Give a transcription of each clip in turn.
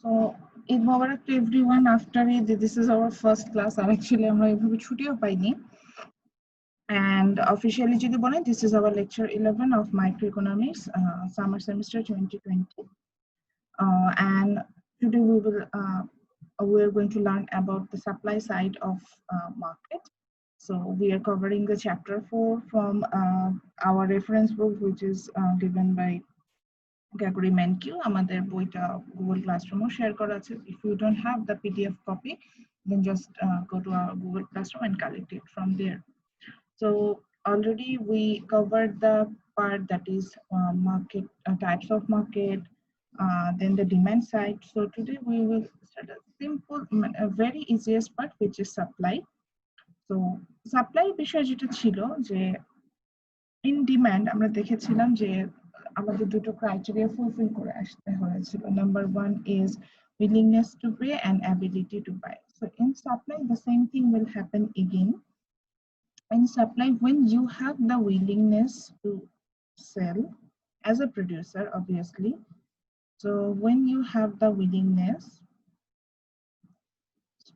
So, Eid Mubarak to everyone. After Eid, this is our first class. And actually, আমরা এভাবে ছুটিও পাইনি। And officially, যদি বলে, this is our lecture 11 of microeconomics, summer semester 2020. And today we are going to learn about the supply side of market. So we are covering the chapter 4 from our reference book, which is given by Gregory Mankiw. আমাদের বইটা Google Classroom share করা আছে. If you don't have the PDF copy, then just go to our Google Classroom and collect it from there. So already we covered the part that is market types of market, then the demand side. So today we will start a simple, a very easiest part, which is supply. So supply বিষয় যেটা ছিল যে in demand আমরা দেখেছিলাম যে আমাদের দুটো criteria fulfil করে আসতে হয়েছিল. Number 1 is willingness to pay and ability to buy. So in supply the same thing will happen again. In supply, when you have the willingness to sell as a producer, obviously. So when you have the willingness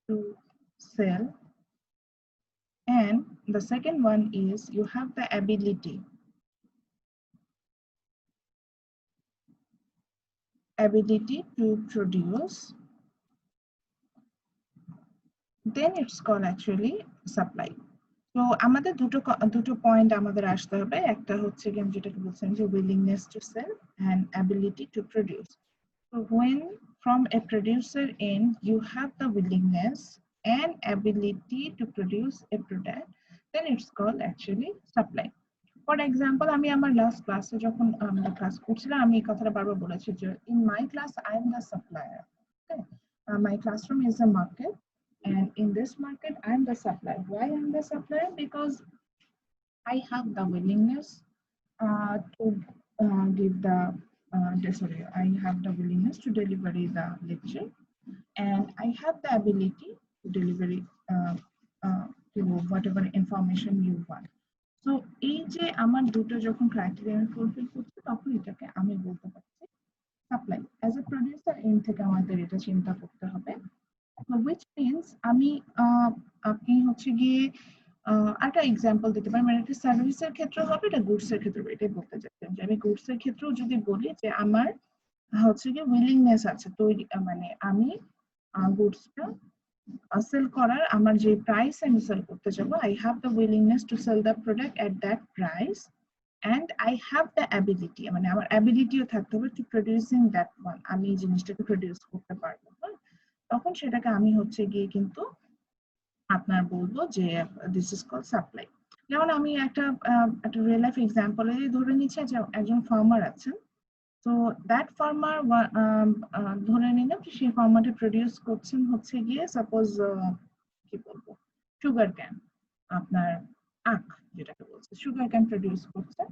to sell, and the second one is you have the ability to produce, then it's called actually supply. So আমাদের দুটো point আমাদের আসতে হবে. একটা হচ্ছে কি আমি যেটাকে বলছিলাম যে willingness to sell and ability to produce. So when from a producer end you have the willingness and ability to produce a product, then it's called actually supply. For example, আমি আমার last ক্লাসে যখন আমরা class করছিলাম আমি এই কথাটা বারবার বলেছি যে in my class I am the supplier. Okay? My classroom is a market, and in this market I am the supplier. Why I am the supplier? Because I have the willingness to give the I have the willingness to deliver the lecture, and I have the ability to deliver whatever information you want. So এই যে আমার দুটো যখন criteria আমি fulfil করছি তখন এটাকে আমি বলতে পারছি supply. As a producer end থেকে আমাদের এটা চিন্তা করতে হবে, which means আমি আপনি হচ্ছে গিয়ে একটা এক্সাম্পল দিতে পারি, মানে এটা সার্ভিসের ক্ষেত্রে হবে, এটা গুডসের ক্ষেত্রে হবে। এটাই বলতে চাচ্ছেন যে আমি গুডসের ক্ষেত্রেও যদি বলি যে আমার হচ্ছে গিয়ে উইলিংনেস আছে তৈরি, মানে আমি গুডসটা সেল করার আমার যে প্রাইস আমি সেল করতে যাব, I have the willingness to sell the product at that price and I have the ability, মানে আমার অ্যাবিলিটিও থাকতে হবে to producing that one, আমি এই জিনিসটাকে প্রডিউস করতে পারবো। তখন সেটাকে আমি হচ্ছে গিয়ে কিন্তু আপনার বলবো যে দিস ইজ কল্ড সাপ্লাই। যেমন আমি একটা রিয়েল লাইফ এক্সাম্পল ধরে নিচ্ছি যে একজন ফার্মার আছেন। তো দ্যাট ফার্মার ধরে নিলাম যে সেই ফার্মারটা প্রডিউস করছেন হচ্ছে গিয়ে সাপোজ কি বলবো সুগার ক্যান, আপনার আখ যেটাকে বলছে সুগার ক্যান প্রডিউস করছে।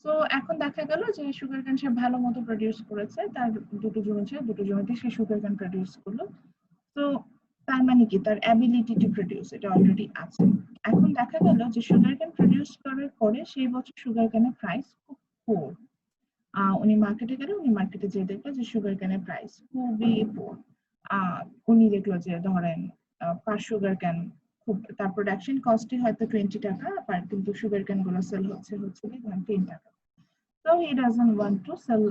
তো এখন দেখা গেল যে সুগার ক্যান সে ভালো মতো প্রডিউস করেছে, তার দুটো জমিতে সে সুগার ক্যান প্রডিউস করলো। তো তার মানে কি তার অ্যাবিলিটি টু প্রডিউস এটা অলরেডি আছে। এখন দেখা গেল যে সুগার ক্যান প্রডিউস করার পরে সেই বছর সুগার ক্যানের প্রাইস খুব পোর। উনি মার্কেটে গেলে উনি মার্কেটে যেয়ে দেখলো যে সুগার ক্যানের প্রাইস খুবই পোর। উনি দেখলো যে ধরেন পার সুগার ক্যান খুব তার প্রোডাকশন কস্টই হয়তো 20 টাকা, কিন্তু সুগার ক্যান গুলো সেল হচ্ছে ধরেন 10 টাকা। So he doesn't want to sell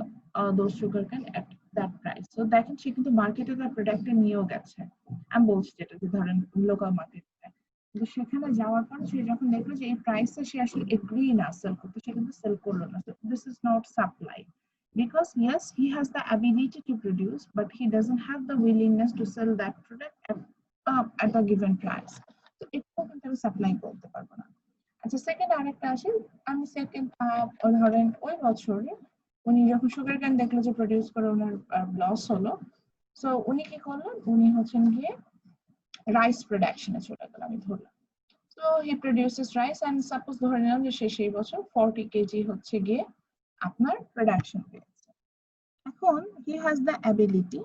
those sugar cane at that price. So দেখেন সে কিন্তু মার্কেটে তার প্রোডাক্টটা নিয়েও গেছে, আমি বলছি যেটা যে ধরেন লোকাল মার্কেটে, কিন্তু সেখানে যাওয়ার পর সে যখন দেখলো যে এই প্রাইসে সে আসলে এগ্রি না সেল করতে, সে কিন্তু সেল করলো না। This is not supply, because yes he has the ability to produce but he doesn't have the willingness to sell that product at a given price. So এটা কিন্তু আমি সাপ্লাই বলতে পারবো না। আচ্ছা, সেকেন্ড আরেকটা আসে, আমি সেকেন্ড ধরেন ওই বছরে উনি যখন সুগার ক্যান দেখলো যে প্রডিউস করে ওনার লস হলো, সো উনি কি করলেন, উনি হচ্ছেন গিয়ে রাইস প্রোডাকশনে চলে গেল, আমি ধরলাম। So he produces rice and suppose ধরে নিলাম যে সে সেই বছর 40 কেজি হচ্ছে গিয়ে আপনার প্রোডাকশন পেয়েছে। এখন হি হ্যাজ দ্য অ্যাবিলিটি,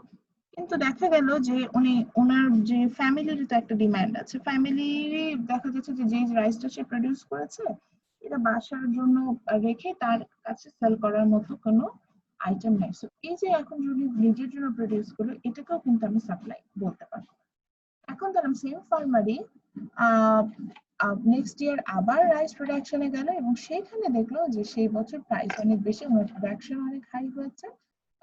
কিন্তু দেখা গেল যে উনি ওনার যে ফ্যামিলির তো একটা ডিমান্ড আছে, ফ্যামিলি দেখা যাচ্ছে যে যে রাইসটা সে প্রডিউস করেছে এটা বাসার জন্য রেখে তার কাছে সেল করার মতো কোনো আইটেম নাই। সো এই যে এখন যদি নিজের জন্য প্রডিউস করলো, এটাকেও কিন্তু আমি সাপ্লাই বলতে পারবো। এখন ধরলাম সেম ফার্মারই নেক্সট ইয়ার আবার রাইস প্রোডাকশনে গেল এবং সেখানে দেখলো যে সেই বছর প্রাইস অনেক বেশি, ওনার প্রোডাকশন অনেক হাই হয়েছে,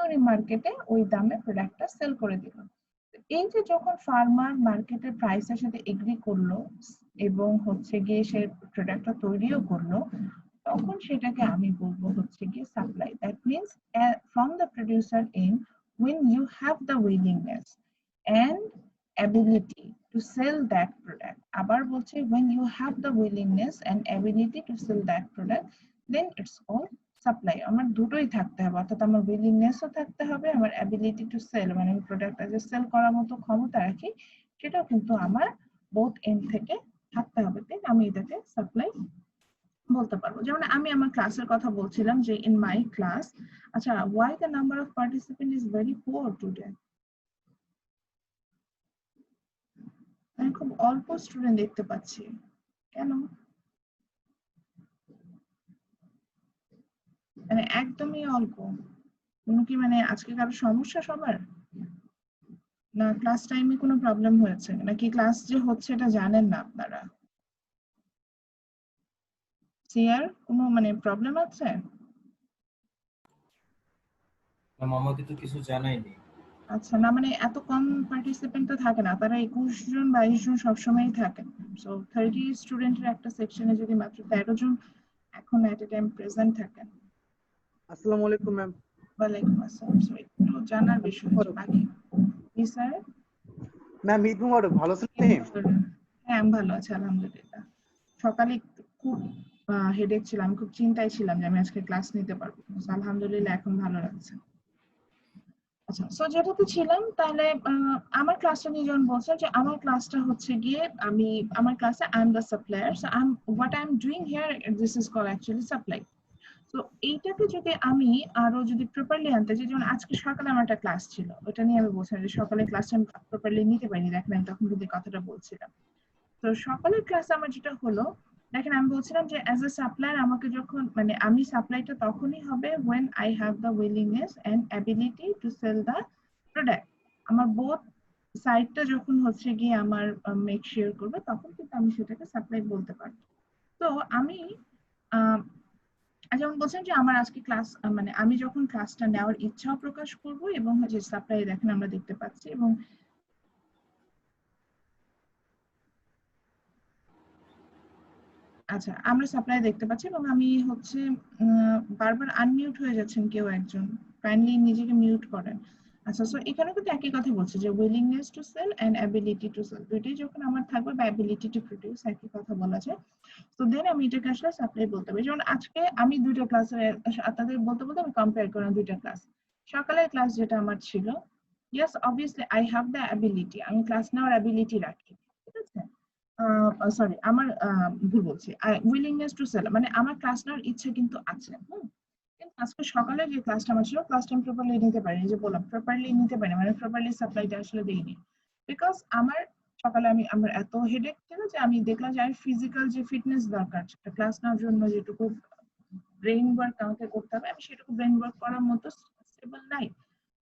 উনি মার্কেটে ওই দামে প্রোডাক্টটা সেল করে দিল। এই যে যখন ফার্মার মার্কেটের প্রাইসের সাথে এগ্রি করলো এবং হচ্ছে গিয়ে সে প্রোডাক্টটা তৈরিও করলো, তখন সেটাকে আমি বলবো হচ্ছে গিয়ে supply. That means from the producer end, when you have the willingness and ability to sell that product, আবার বলছে when you have the willingness and ability to sell that product, then it's called supply. আমার দুটোই থাকতে হবে, অর্থাৎ আমার উইলিংনেসও থাকতে হবে, আমার অ্যাবিলিটি টু সেল মানে আমি প্রোডাক্টটা যে সেল করার মতো ক্ষমতা রাখি সেটাও কিন্তু আমার বোথ এন্ড থেকে থাকতে হবে, তাই আমি এটাকে সাপ্লাই বলতে পারবো। যেমন আমি আমার ক্লাসের কথা বলছিলাম যে ইন মাই ক্লাস, আচ্ছা why the number of participant is very poor today? আমি খুব অল্প স্টুডেন্ট দেখতে পাচ্ছি, কেন? মানে একদমই অল্প। কোনো কি মানে আজকে কারো সমস্যা সবার, না ক্লাস টাইমে কোনো প্রবলেম হয়েছে, নাকি ক্লাস যে হচ্ছে এটা জানেন না আপনারা? সিয়ার কোনো মানে প্রবলেম আছে? আমাকে তো কিছু জানায়নি। আচ্ছা, না মানে এত কম পার্টিসিপেন্ট তো থাকে না, তারা 21 জন 22 জন সবসময়ই থাকেন। সো 30 স্টুডেন্টের একটা সেকশনে যদি মাত্র 13 জন এখন এট এ টাইম প্রেজেন্ট থাকেন। আসসালামু আলাইকুম ম্যাম। ওয়ালাইকুম আসসালাম। সো একটু জানার বিষয় যে বাকি। জি স্যার। ম্যাম ঈদ মুবারক, ভালো আছেন? হ্যাঁ আমি ভালো আছি আলহামদুলিল্লাহ। সকালে খুব হেডেক ছিল, আমি খুব চিন্তায় ছিলাম যে আমি আজকে ক্লাস নিতে পারবো, আলহামদুলিল্লাহ এখন ভালো লাগছে। আচ্ছা, সো যেটাতে ছিলাম তাহলে আমার ক্লাসটা নিয়ে যখন বলছেন যে আমার ক্লাসটা হচ্ছে গিয়ে আমি আমার ক্লাসে I am the supplier, so I am what I am doing here, this is called actually supply. তো এইটাকে যদি আমি আরো যদি প্রপারলি আনতে চাই, যেমন আজকে সকালে আমার একটা ক্লাস ছিল, ওটা নিয়ে আমি বলছিলাম যে সকালে ক্লাসটা আমি প্রপারলি নিতে পারিনি, দেখেন আমি তখন কিন্তু কথাটা বলছিলাম। তো সকালের ক্লাসে আমার যেটা হলো, দেখেন আমি বলছিলাম যে অ্যাজ এ সাপ্লায়ার আমাকে যখন মানে আমি সাপ্লাইটা তখনই হবে when I have the willingness and ability to sell the product। আমার বোথ সাইডটা যখন হচ্ছে গিয়ে আমার মেক শিওর করবে, তখন কিন্তু আমি সেটাকে সাপ্লাই বলতে পারবো। তো আমি যেমন বলছেন যে আমার আজকে ক্লাস মানে আমি যখন ক্লাসটা নেওয়ার ইচ্ছাও প্রকাশ করব এবং হচ্ছে সাপ্লাই দেখেন আমরা দেখতে পাচ্ছি এবং আচ্ছা আমরা সাপ্লাই দেখতে পাচ্ছি এবং আমি হচ্ছে বারবার আনমিউট হয়ে যাচ্ছেন কেউ একজন, কাইন্ডলি নিজেকে মিউট করেন। আচ্ছা, সো এখানে কিন্তু একই কথা বলছে যে willingness to sell and ability to sell, দুইটাই যখন আমার থাকবে বা অ্যাবিলিটি টু প্রোডিউস একই কথা বলা যায়, তো দেন আমি এটাকে আসলে সাপ্লাই বলতে পারি। যেমন আজকে আমি দুইটা ক্লাসে আপনাদের বলতে বলতে আমি কম্পেয়ার করলাম দুইটা ক্লাস। সকালের ক্লাস যেটা আমার ছিল, yes obviously I have the ability, আমি ক্লাস নেওয়ার অ্যাবিলিটি রাখি, ঠিক আছে। সরি আমার ভুল বলছি, উইলিংনেস টু সেল মানে আমার ক্লাস নেওয়ার ইচ্ছে কিন্তু আছে। কিন্তু আজকে সকালে যে ক্লাসটা আমার ছিল, ক্লাসটা আমি প্রপারলি নিতে পারিনি, যে বললাম প্রপারলি নিতে পারি মানে প্রপারলি সাপ্লাইটা আসলে দিইনি, বিকজ আমার সকালে আমার এত হেডেক ছিল যে আমি দেখলাম যে আমি ফিজিক্যাল যে ফিটনেস দরকার একটা ক্লাস নেওয়ার জন্য, যেটুকু ব্রেইন ওয়ার্ক আমাকে করতে হবে, আমি সেটুকু ব্রেইন ওয়ার্ক করার মতো স্টেবল নাই,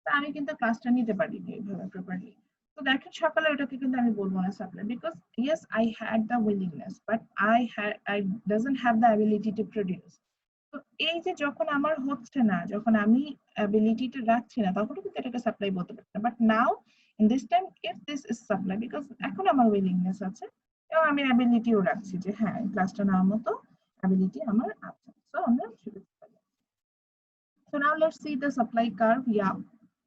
তা আমি কিন্তু ক্লাসটা নিতে পারিনি এইভাবে প্রপারলি। তো দেখেন সকালে ওটাকে কিন্তু আমি বলবো না supply, because yes I had the willingness but I doesn't have the ability to produce. তো এই যে যখন আমার হচ্ছে না, যখন আমি অ্যাবিলিটিটা রাখছি না, তখন কিন্তু এটাকে সাপ্লাই বলতে পারি না। But now in this time if this is supply, because এখন আমার উইলিংনেস আছে এবং আমি অ্যাবিলিটিও রাখছি যে হ্যাঁ ক্লাসটা নেওয়ার মতো অ্যাবিলিটি আমার আছে, সো আমরা সেটা পারি। So now let's see the supply curve. Yeah,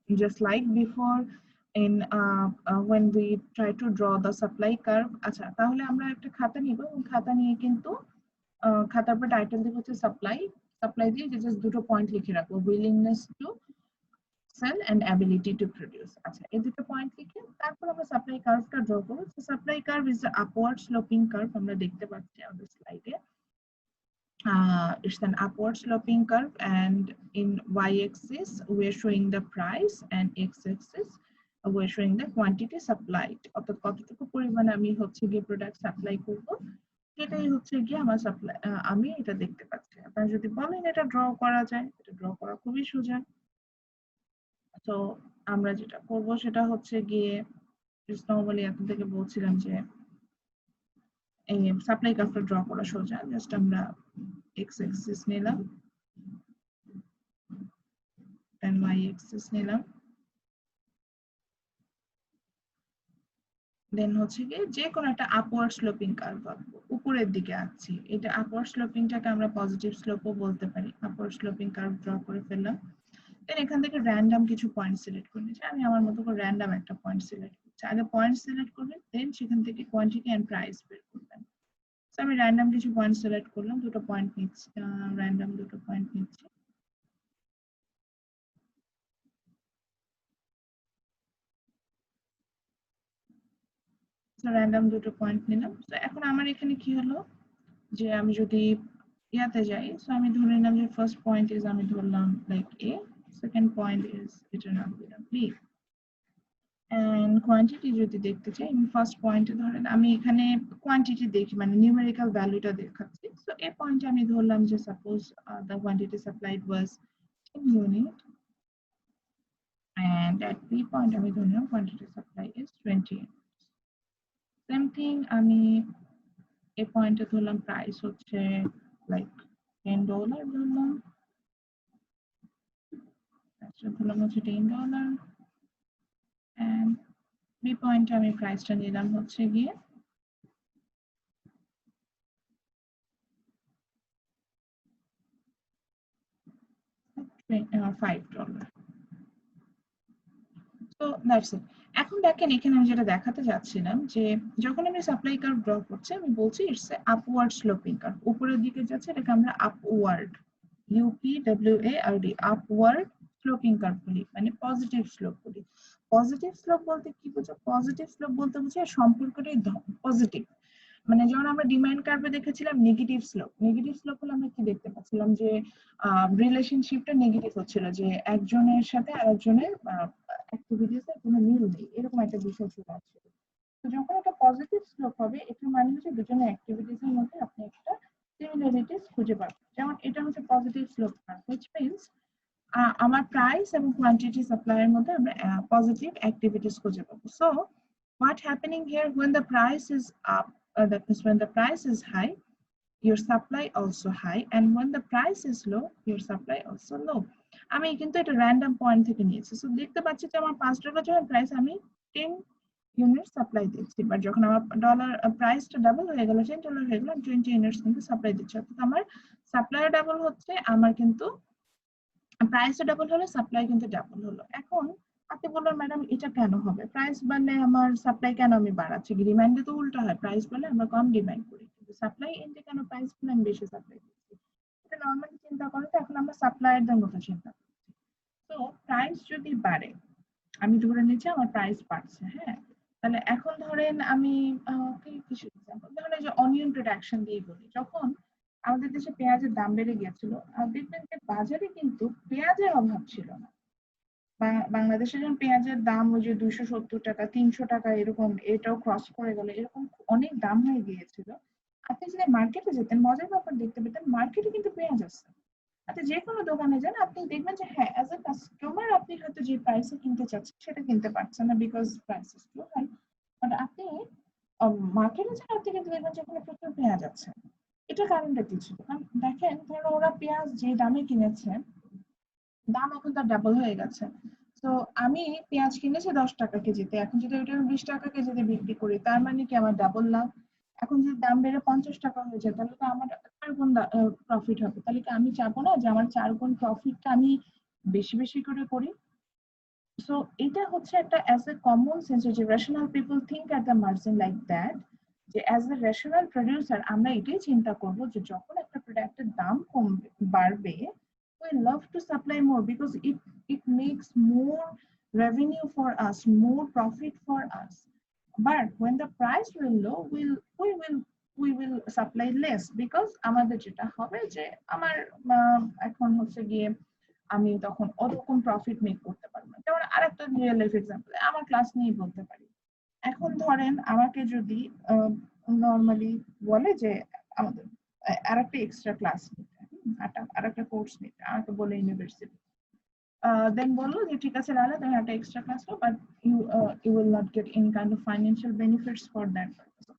just like before in when we try to draw the supply curve. আচ্ছা তাহলে আমরা একটা খাতা নিব এবং খাতা নিয়ে কিন্তু খাতার উপর টাইটেল দিব হচ্ছে সাপ্লাই, সাপ্লাই দিয়ে যে জাস্ট দুটো পয়েন্ট লিখে রাখবো, willingness to sell and ability to produce. আচ্ছা এই দুটো পয়েন্ট লিখে তারপর আমরা সাপ্লাই কার্ভটা ড্র করব। So supply curve is the upward sloping curve, আমরা দেখতে পাচ্ছি আমাদের স্লাইডে। It's an upward sloping curve, and in y-axis we're showing the price and x-axis we're showing the quantity supplied, অর্থাৎ কতটুকু পরিমাণে আমি হচ্ছে গিয়ে প্রোডাক্ট সাপ্লাই করব, এটাই হচ্ছে গিয়ে আমার সাপ্লাই, আমি এটা দেখতে পাচ্ছি। আপনারা যদি বলেন এটা ড্র করা যায়, এটা ড্র করা খুবই সোজা। তো আমরা যেটা করব সেটা হচ্ছে গিয়ে নর্মালি এখন থেকে বলছিলাম যে এই সাপ্লাই কার্ভটা ড্র করা সোজা, জাস্ট আমরা এক্স অ্যাক্সিস নিলাম, দেন ওয়াই অ্যাক্সিস নিলাম, দেন হচ্ছে গিয়ে যে কোনো একটা আপওয়ার্ড স্লোপিং কার্ভ আঁকবো, উপরের দিকে আঁকছি। এটা আপওয়ার্ড স্লোপিংটাকে আমরা পজিটিভ স্লোপও বলতে পারি। আপওয়ার্ড স্লোপিং কার্ভ ড্র করে ফেললাম, দেন এখান থেকে র্যান্ডম কিছু পয়েন্ট সিলেক্ট করে নিচ্ছি। আমি আমার মতো করে র্যান্ডম একটা পয়েন্ট সিলেক্ট করছি। আগে পয়েন্ট সিলেক্ট করবেন, দেন সেখান থেকে কোয়ান্টিটি এন্ড প্রাইস বের করবেন। তো আমি র্যান্ডম কিছু পয়েন্ট সিলেক্ট করলাম, দুটো পয়েন্ট নিচ্ছি, র্যান্ডম দুটো পয়েন্ট নিচ্ছি। র্যান্ডম দুটো পয়েন্ট নিলাম। তো এখন আমার এখানে কি হলো যে আমি যদি ইয়াতে যাই, সো আমি ধরে নিলাম যে ফার্স্ট পয়েন্ট ইজ, আমি ধরলাম like a, second point is, এটা নাম দিলাম বি, এন্ড কোয়ান্টিটি যদি দেখতে চাই, আমি ফার্স্ট পয়েন্টে ধরেন আমি এখানে কোয়ান্টিটি দেখি, মানে নিউমেরিক্যাল ভ্যালুটা দেখাচ্ছি। সো এই পয়েন্টে আমি ধরলাম যে suppose the quantity supplied was 10 unit, and at B point আমি ধরলাম quantity supply is 20 units. Same thing আমি এই পয়েন্টে ধরলাম প্রাইস হচ্ছে লাইক $10 ধরলাম, ধরলাম হচ্ছে $10, and B পয়েন্টে আমি প্রাইসটা নিলাম হচ্ছে গিয়ে $5. তো দ্যাটস ইট। এখন দেখেন এখানে আমি যেটা দেখাতে যাচ্ছিলাম যে যখন আমি সাপ্লাই কার্ভ ড্র করছি, আমি বলছি it's a upward sloping curve, উপরের দিকে যাচ্ছে, এটাকে আমরা upward, UPWARD, upward sloping curve বলি, মানে পজিটিভ স্লোপ বলি। পজিটিভ স্লোপ বলতে কি বোঝো? পজিটিভ স্লোপ বলতে বোঝো সম্পর্কটাই পজিটিভ। মানে যেমন আমরা ডিমান্ড কার্ভে দেখেছিলাম নেগেটিভ স্লোপ, নেগেটিভ স্লোপ হলে আমরা কি দেখতে পাচ্ছিলাম যে রিলেশনশিপটা নেগেটিভ হচ্ছিল, যে একজনের সাথে আরেকজনের অ্যাক্টিভিটিস এর কোনো মিল নেই, এরকম একটা বিষয় চলে আসছিল। তো যখন একটা পজিটিভ স্লোপ হবে, এটার মানে হচ্ছে দুজনের অ্যাক্টিভিটিস এর মধ্যে আপনি একটা সিমিলারিটিস খুঁজে পাবেন। যেমন এটা হচ্ছে positive slope curve, which means আমার প্রাইস এবং কোয়ান্টিটি সাপ্লাইয়ের মধ্যে আমরা পজিটিভ অ্যাক্টিভিটিস খুঁজে পাবো। So what happening here, when the price is up, that means when the price is high, your supply also high, and when the price is low, your supply also low. আমি কিন্তু এটা random point থেকে নিয়েছি। So দেখতে পাচ্ছি যে আমার $5 যখন প্রাইস, আমি 10 ইউনিট সাপ্লাই দিচ্ছি, বাট যখন আমার প্রাইসটা ডাবল হয়ে গেল, $10 হয়ে গেল, 20 ইউনিটস কিন্তু সাপ্লাই দিচ্ছি। অর্থাৎ আমার সাপ্লাইও ডাবল হচ্ছে, আমার কিন্তু প্রাইসও ডাবল হলো, সাপ্লাই কিন্তু ডাবল হলো। এখন আপনি বললেন ম্যাডাম এটা কেন হবে? প্রাইস বাড়লে আমার সাপ্লাই কেন আমি বাড়াচ্ছি? ডিমান্ডে তো উল্টো হয়, প্রাইস বাড়লে আমরা কম ডিমান্ড করি, কিন্তু সাপ্লাই এন্ডে কেন প্রাইস বাড়লে আমি বেশি সাপ্লাই দিচ্ছি? এটা নরমালি চিন্তা করেন তো, এখন আমরা সাপ্লায়ারদের মতো চিন্তা করছি। তো প্রাইস যদি বাড়ে, আমি ধরে নিচ্ছি আমার প্রাইস বাড়ছে, হ্যাঁ, তাহলে এখন ধরেন আমি কিছু এক্সাম্পল, ধরেন এই যে অনিয়ন প্রোডাকশন দিয়ে বলি, যখন আমাদের দেশে পেঁয়াজের দাম বেড়ে গিয়েছিল, দেখবেন যে বাজারে কিন্তু পেঁয়াজের অভাব ছিল না। বাংলাদেশে যখন পেঁয়াজের দাম ওই যে 270 টাকা, 300 টাকা এরকম, এটাও ক্রস করে গেল, এরকম অনেক দাম হয়ে গিয়েছিল। আপনি যদি মার্কেটে যেতেন, মজার ব্যাপার দেখতে পেতেন, মার্কেটে কিন্তু পেঁয়াজ আছে। আপনি যে কোনো দোকানে যান, আপনি দেখবেন যে হ্যাঁ, অ্যাজ এ কাস্টমার আপনি হয়তো যে প্রাইসে কিনতে চাচ্ছেন সেটা কিনতে পারছেন না, because price is too high. But আপনি মার্কেটে যান, আপনি কিন্তু দেখবেন যে ওখানে প্রচুর পেঁয়াজ আছে। এটা কারণটা কি ছিল? কারণ দেখেন, ধরো ওরা পেঁয়াজ যে দামে কিনেছে, দাম এখন তার ডাবল হয়ে গেছে। তো আমি পেঁয়াজ কিনেছি 10 টাকা কেজিতে, এখন যদি ওইটা 20 টাকা কেজিতে বিক্রি করি, তার মানে কি আমার ডাবল লাভ? এখন যদি দাম বেড়ে 50 টাকা হয়ে যায়, তাহলে তো আমার 4 গুণ প্রফিট হবে। তাহলে কি আমি চাবো না যে আমার 4 গুণ প্রফিটটা আমি বেশি বেশি করে করি? সো এটা হচ্ছে একটা অ্যাজ এ কমন সেন্স, যে rational people think at the margin like that, যে অ্যাজ এ রেশনাল প্রডিউসার আমরা এটাই চিন্তা করব যে যখন একটা প্রোডাক্টের দাম কমবে, বাড়বে, we love to supply more because it makes more revenue for us, more profit for us. But when the price will low, we will supply less, because আমাদের যেটা হবে যে আমার এখন হচ্ছে গিয়ে আমি তখন ওরকম প্রফিট মেক করতে পারবো না। যেমন আরেকটা রিয়েল লাইফ এক্সাম্পল আমার ক্লাস নিয়ে বলতে পারি। এখন ধরেন আমাকে যদি নর্মালি বলে যে আমাদের আরেকটা এক্সট্রা ক্লাস নিতে, আরেকটা কোর্স নিতে, আমাকে বলে ইউনিভার্সিটি, দেন বললো যে ঠিক আছে লালা তুমি একটা এক্সট্রা ক্লাস নাও but you will not get any kind of financial benefits for that.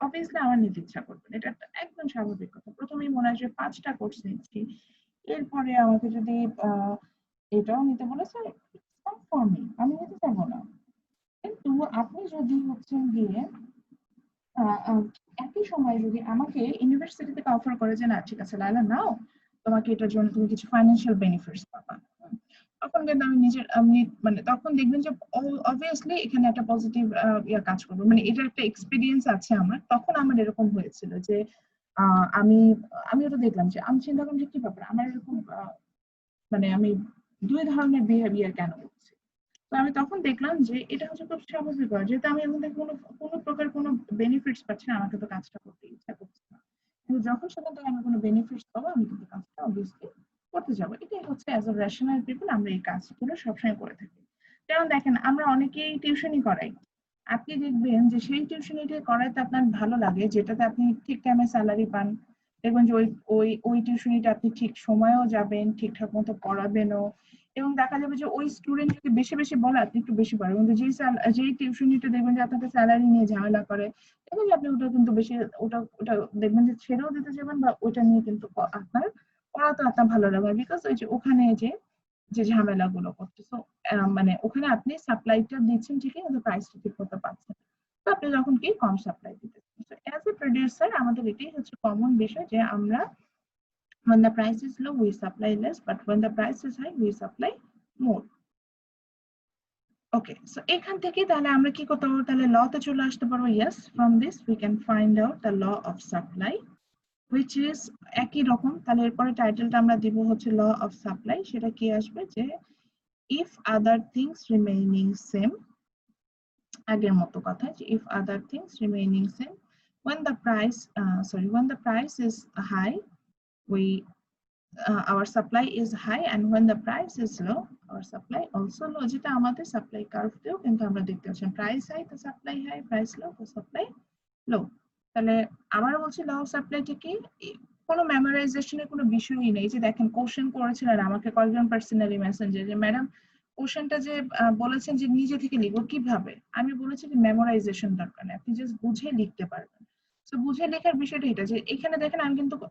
Obviously আমার নিতে ইচ্ছা করবে না, এটা একটা একদম স্বাভাবিক কথা। প্রথমেই মনে হয় যে 5টা কোর্স নিচ্ছি, এরপরে আমাকে যদি এটাও নিতে বলেছে ফর মি, আমি নিতে চাবো না। কিন্তু আপনি যদি হচ্ছেন গিয়ে একই সময় যদি আমাকে ইউনিভার্সিটি থেকে অফার করে যে না ঠিক আছে লাইলা নাও, তোমাকে এটার জন্য তুমি কিছু ফাইন্যান্সিয়াল বেনিফিটস পাবা, তখন কিন্তু আমি মানে তখন দেখবেন যে অবভিয়াসলি এখানে একটা পজিটিভ ইয়া কাজ করবে, মানে এটা একটা এক্সপিরিয়েন্স আছে আমার। তখন আমার এরকম হয়েছিল যে আমি আমি ওটা দেখলাম যে আমি চিন্তা করলাম যে কি ব্যাপার আমার এরকম মানে আমি 2 ধরনের বিহেভিয়ার কেন করছি। তো আমি তখন দেখলাম যে এটা হচ্ছে খুব স্বাভাবিক, যেহেতু আমি এর মধ্যে কোনো প্রকার কোনো বেনিফিটস পাচ্ছি না, আমাকে তো কাজটা করতে ইচ্ছা করছে না। কিন্তু যখন সেখান থেকে আমি কোনো বেনিফিটস পাবো আমি কিন্তু কাজটা অবভিয়াসলি করতে যাবো। এটাই হচ্ছে অ্যাজ আ রেশনাল পিপল আমরা এই কাজগুলো সবসময় করে থাকি। যেমন দেখেন আমরা অনেকেই টিউশনই করাই, আপনি দেখবেন যে সেই টিউশনিটা করাইতে আপনার ভালো লাগে, যেটাতে আপনি ঠিক টাইমে স্যালারি পান। দেখবেন যে ওই ওই ওই টিউশনিটা আপনি ঠিক সময়েও যাবেন, ঠিকঠাক মতো পড়াবেনও, এবং দেখা যাবে যে ওই স্টুডেন্ট যদি বেশি বেশি বলে আপনি একটু বেশি পড়াবেন। কিন্তু যেই টিউশনিটা দেখবেন যে আপনাকে স্যালারি নিয়ে ঝামেলা করে, এবং আপনি ওটা কিন্তু বেশি ওটা ওটা দেখবেন যে ছেড়েও দিতে যাবেন, বা ওটা নিয়ে কিন্তু আপনার পড়াতে আপনার ভালো লাগবে, বিকজ ওই যে ওখানে যে যে ঝামেলাগুলো করছে। সো মানে ওখানে আপনি সাপ্লাইটা দিচ্ছেন ঠিকই, কিন্তু প্রাইসটা ঠিক মতো পাচ্ছেন। তো আপনি যখন কি কম সাপ্লাই দিতেছেন, সো অ্যাজ এ প্রোডিউসার আমাদের এটাই হচ্ছে কমন বিষয় যে আমরা when the price is low we supply less, but when the price is high we supply more. Okay, so এখান থেকে তাহলে আমরা কি করতে পারবো, তাহলে ল তে চলে আসতে পারবো। Yes, from this we can find out the law of supply which is একই রকম। তাহলে এরপরে টাইটেলটা আমরা দিব হচ্ছে ল অফ সাপ্লাই। সেটা কি আসবে যে if other things remaining same, আগের মতো কথা যে if other things remaining same when the price when the price is high we our supply is high, and when the price is low our supply also low, যেটা আমাদের supply curve দিয়েও কিন্তু আমরা দেখতে পাচ্ছি প্রাইস হাই তো supply high, price লো তো supply লো। তাহলে আবার বলছি ল অফ সাপ্লাইটা কি, কোনো মেমোরাইজেশনের কোনো বিষয়ই নেই। যে দেখেন কোশ্চেন করেছিলেন আমাকে কয়েকজন পার্সোনালি মেসেঞ্জার যে ম্যাডাম কোশ্চেনটা যে বলেছেন যে নিজে থেকে লিখবো কিভাবে, আমি বলেছি যে মেমোরাইজেশন দরকার নেই, আপনি জাস্ট বুঝে লিখতে পারবেন। তো বুঝে লেখার বিষয়টা এটা যে এখানে দেখেন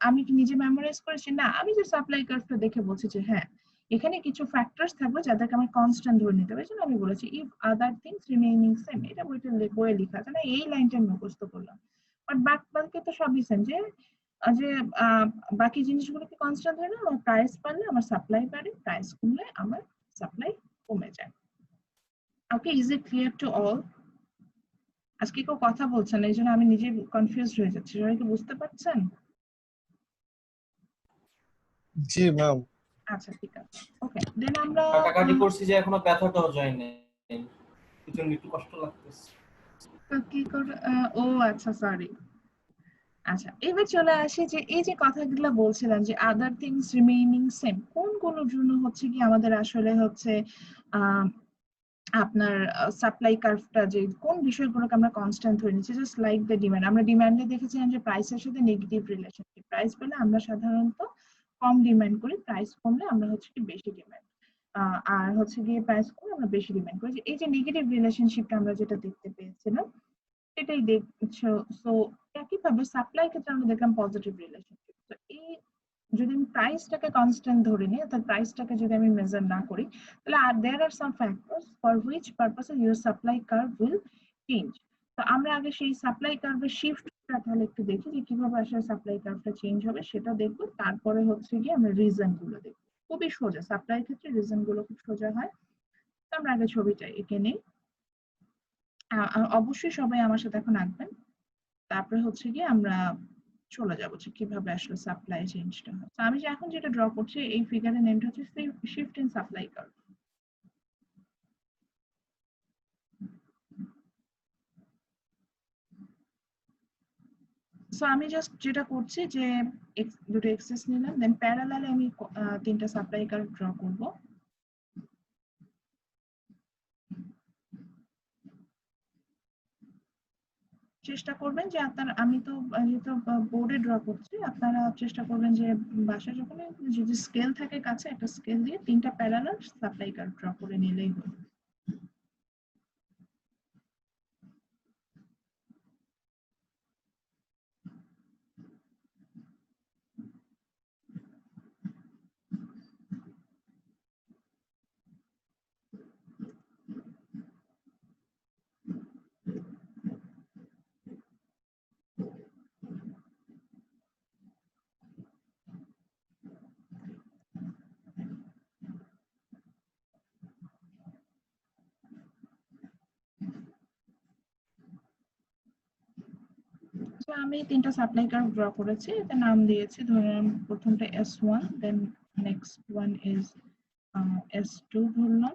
আমি কি নিজে মেমোরাইজ করেছি না, আমি যে সাপ্লাই কার্ভটা দেখে বলছি যে হ্যাঁ এখানে কিছু ফ্যাক্টরস থাকবে যাদেরকে আমি কনস্ট্যান্ট ধরে নিতে হবে। এই জন্য আমি বলেছি if other things remaining same, এটা বইয়ে লেখা আছে না, এই লাইনটা আমি মুখস্থ করলাম। বাট বাকি তো সবই সেম, যে যে বাকি জিনিসগুলো কি কনস্ট্যান্ট হয় না, আমার প্রাইস বাড়লে আমার সাপ্লাই বাড়ে, প্রাইস কমলে আমার সাপ্লাই কমে যায়। Okay, is it clear to all? আজকে কেউ কথা বলছেন না, এই জন্য আমি নিজে কনফিউজড হয়ে যাচ্ছি। সবাই কি বুঝতে পারছেন? জি ম্যাম। আচ্ছা ঠিক আছে, ওকে দেন আমরা কাটাকাটি করছি যে এখনো ব্যথাটাও যায় না, এজন্য একটু কষ্ট লাগতেছে। কি করে ও আচ্ছা সরি। আচ্ছা এবার চলে আসি যে এই যে কথাগুলো বলছিলাম যে আদার থিংস রিমেইনিং সেম, কোনগুলোর জন্য হচ্ছে কি আমাদের আসলে হচ্ছে আপনার সাপ্লাই কার্ভটা যে কোন বিষয়গুলোকে আমরা কনস্ট্যান্ট ধরে নিচ্ছি, জাস্ট লাইক দ্য ডিমান্ড। আমরা ডিমান্ডে দেখেছিলাম যে প্রাইসের সাথে নেগেটিভ রিলেশনশিপ, প্রাইস পেলে আমরা সাধারণত কম ডিমান্ড করি, প্রাইস কমলে আমরা হচ্ছে কি বেশি ডিমান্ড, আর হচ্ছে গিয়ে প্রাইস কমলে আমরা বেশি ডিমান্ড করি। এই যে নেগেটিভ রিলেশনশিপটা আমরা যেটা দেখতে পেয়েছিলাম সেটাই দেখছো। সো একইভাবে সাপ্লাই ক্ষেত্রে আমরা দেখলাম পজিটিভ রিলেশনশিপ। তো এই যদি আমি প্রাইসটাকে কনস্ট্যান্ট ধরে নিই, অর্থাৎ প্রাইসটাকে যদি আমি মেজার না করি, তাহলে আর there are some factors for which purpose your supply curve will change. তো আমরা আগে সেই সাপ্লাই কার্ভের শিফটটা তাহলে একটু দেখি যে কিভাবে আসলে সাপ্লাই কার্ভটা চেঞ্জ হবে সেটা দেখবো। তারপরে হচ্ছে গিয়ে আমরা রিজন গুলো দেখবো। খুবই সোজা, সাপ্লাই ক্ষেত্রে রিজন গুলো খুব সোজা হয়। তো আমরা আগে ছবিটা এঁকে নিই। অবশ্যই সবাই আমার সাথে এখন আঁকবেন, তারপরে হচ্ছে গিয়ে আমরা চলে যাবো যে কিভাবে আসলে সাপ্লাই চেঞ্জটা হয়। তো আমি যে এখন যেটা ড্র করছি এই ফিগারের নেমটা হচ্ছে shift in supply curve. So আমি জাস্ট যেটা করছি যে দুটো এক্সেস নিলাম, দেন প্যারালালে আমি 3টা সাপ্লাই কার্ভ ড্র করব। চেষ্টা করবেন যে আমি তো যেহেতু বোর্ডে ড্র করছি, আপনারা চেষ্টা করবেন যে বাসায় যখন যদি স্কেল থাকে কাছে, একটা স্কেল দিয়ে 3টা প্যারালাল সাপ্লাই কার্ভ ড্র করে নিলেই হবে। তো আমি 3টা সাপ্লাই কার্ভ ড্র করেছি, এতে নাম দিয়েছি, ধরুন প্রথমটা S1, then next one is S2 ধরলাম,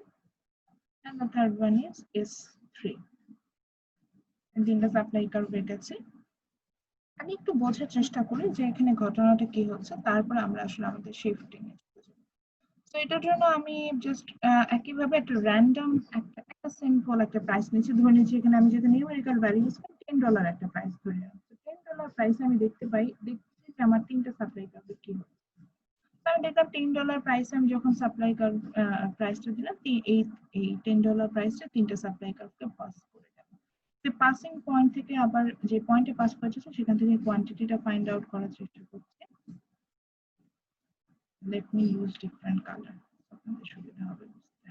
and the third one is S3. 3টা সাপ্লাই কার্ভ এঁকেছি। আমি একটু বোঝার চেষ্টা করি যে এখানে ঘটনাটা কি হচ্ছে, তারপর আমরা আসলে আমাদের শিফটিং এ চলে যাব। তো এটার জন্য আমি জাস্ট একইভাবে একটা র্যান্ডম একটা সিম্পল একটা প্রাইস নিচ্ছি, ধরে নিচ্ছি এখানে আমি যদি নিউমেরিক্যাল ভ্যালু ইউজ করি $10 একটা প্রাইস ধরে নিচ্ছি। $10 প্রাইসে আমি দেখছি যে আমার 3টা সাপ্লাই কার্ভে কি হচ্ছে। আমি দেখলাম $10 প্রাইসে আমি যখন সাপ্লাই কার্ভ প্রাইসটা দিলাম, এই $10 প্রাইসটা 3টা সাপ্লাই কার্ভকে পাস করে গেল। পাসিং পয়েন্ট থেকে আবার যে পয়েন্টে পাস করেছে সেখান থেকে কোয়ান্টিটিটা ফাইন্ড আউট করার চেষ্টা করছি। Let me use different colour, আপনাদের সুবিধা হবে বুঝতে।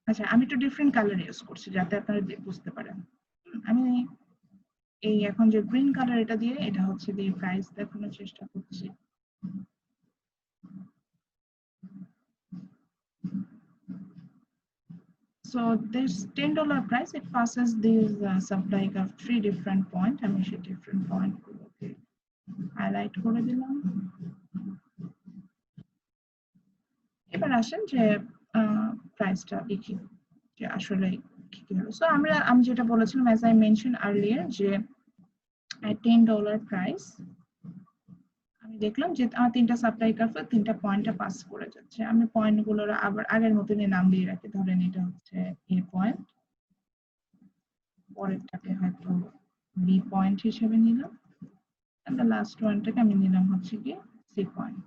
আচ্ছা, আমি একটু ডিফারেন্ট কালার ইউজ করছি যাতে আপনারা বুঝতে পারেন। আমি এই এখন যে গ্রিন কালার এটা দিয়ে, এটা হচ্ছে দিয়ে প্রাইস দেখানোর চেষ্টা করছি। So this $10 price, it passes these supply of 3 different point. আমি সেই different point গুলোকে highlight করে দিলাম। এবার আসেন যে প্রাইসটা দেখি যে আসলে কি কি হলো। সো আমি যেটা বলেছিলাম, as I mentioned earlier, যে at $10 price আমি দেখলাম যে আমার 3টা সাপ্লাই কার্ভে 3টা পয়েন্টে পাস করে যাচ্ছে। আমি পয়েন্টগুলোর আবার আগের মতনই নাম দিয়ে রাখি, ধরেন এটা হচ্ছে A পয়েন্ট, পরেরটাকে হয়তো B পয়েন্ট হিসেবে নিলাম, and the last oneটাকে আমি নিলাম হচ্ছে কি C পয়েন্ট।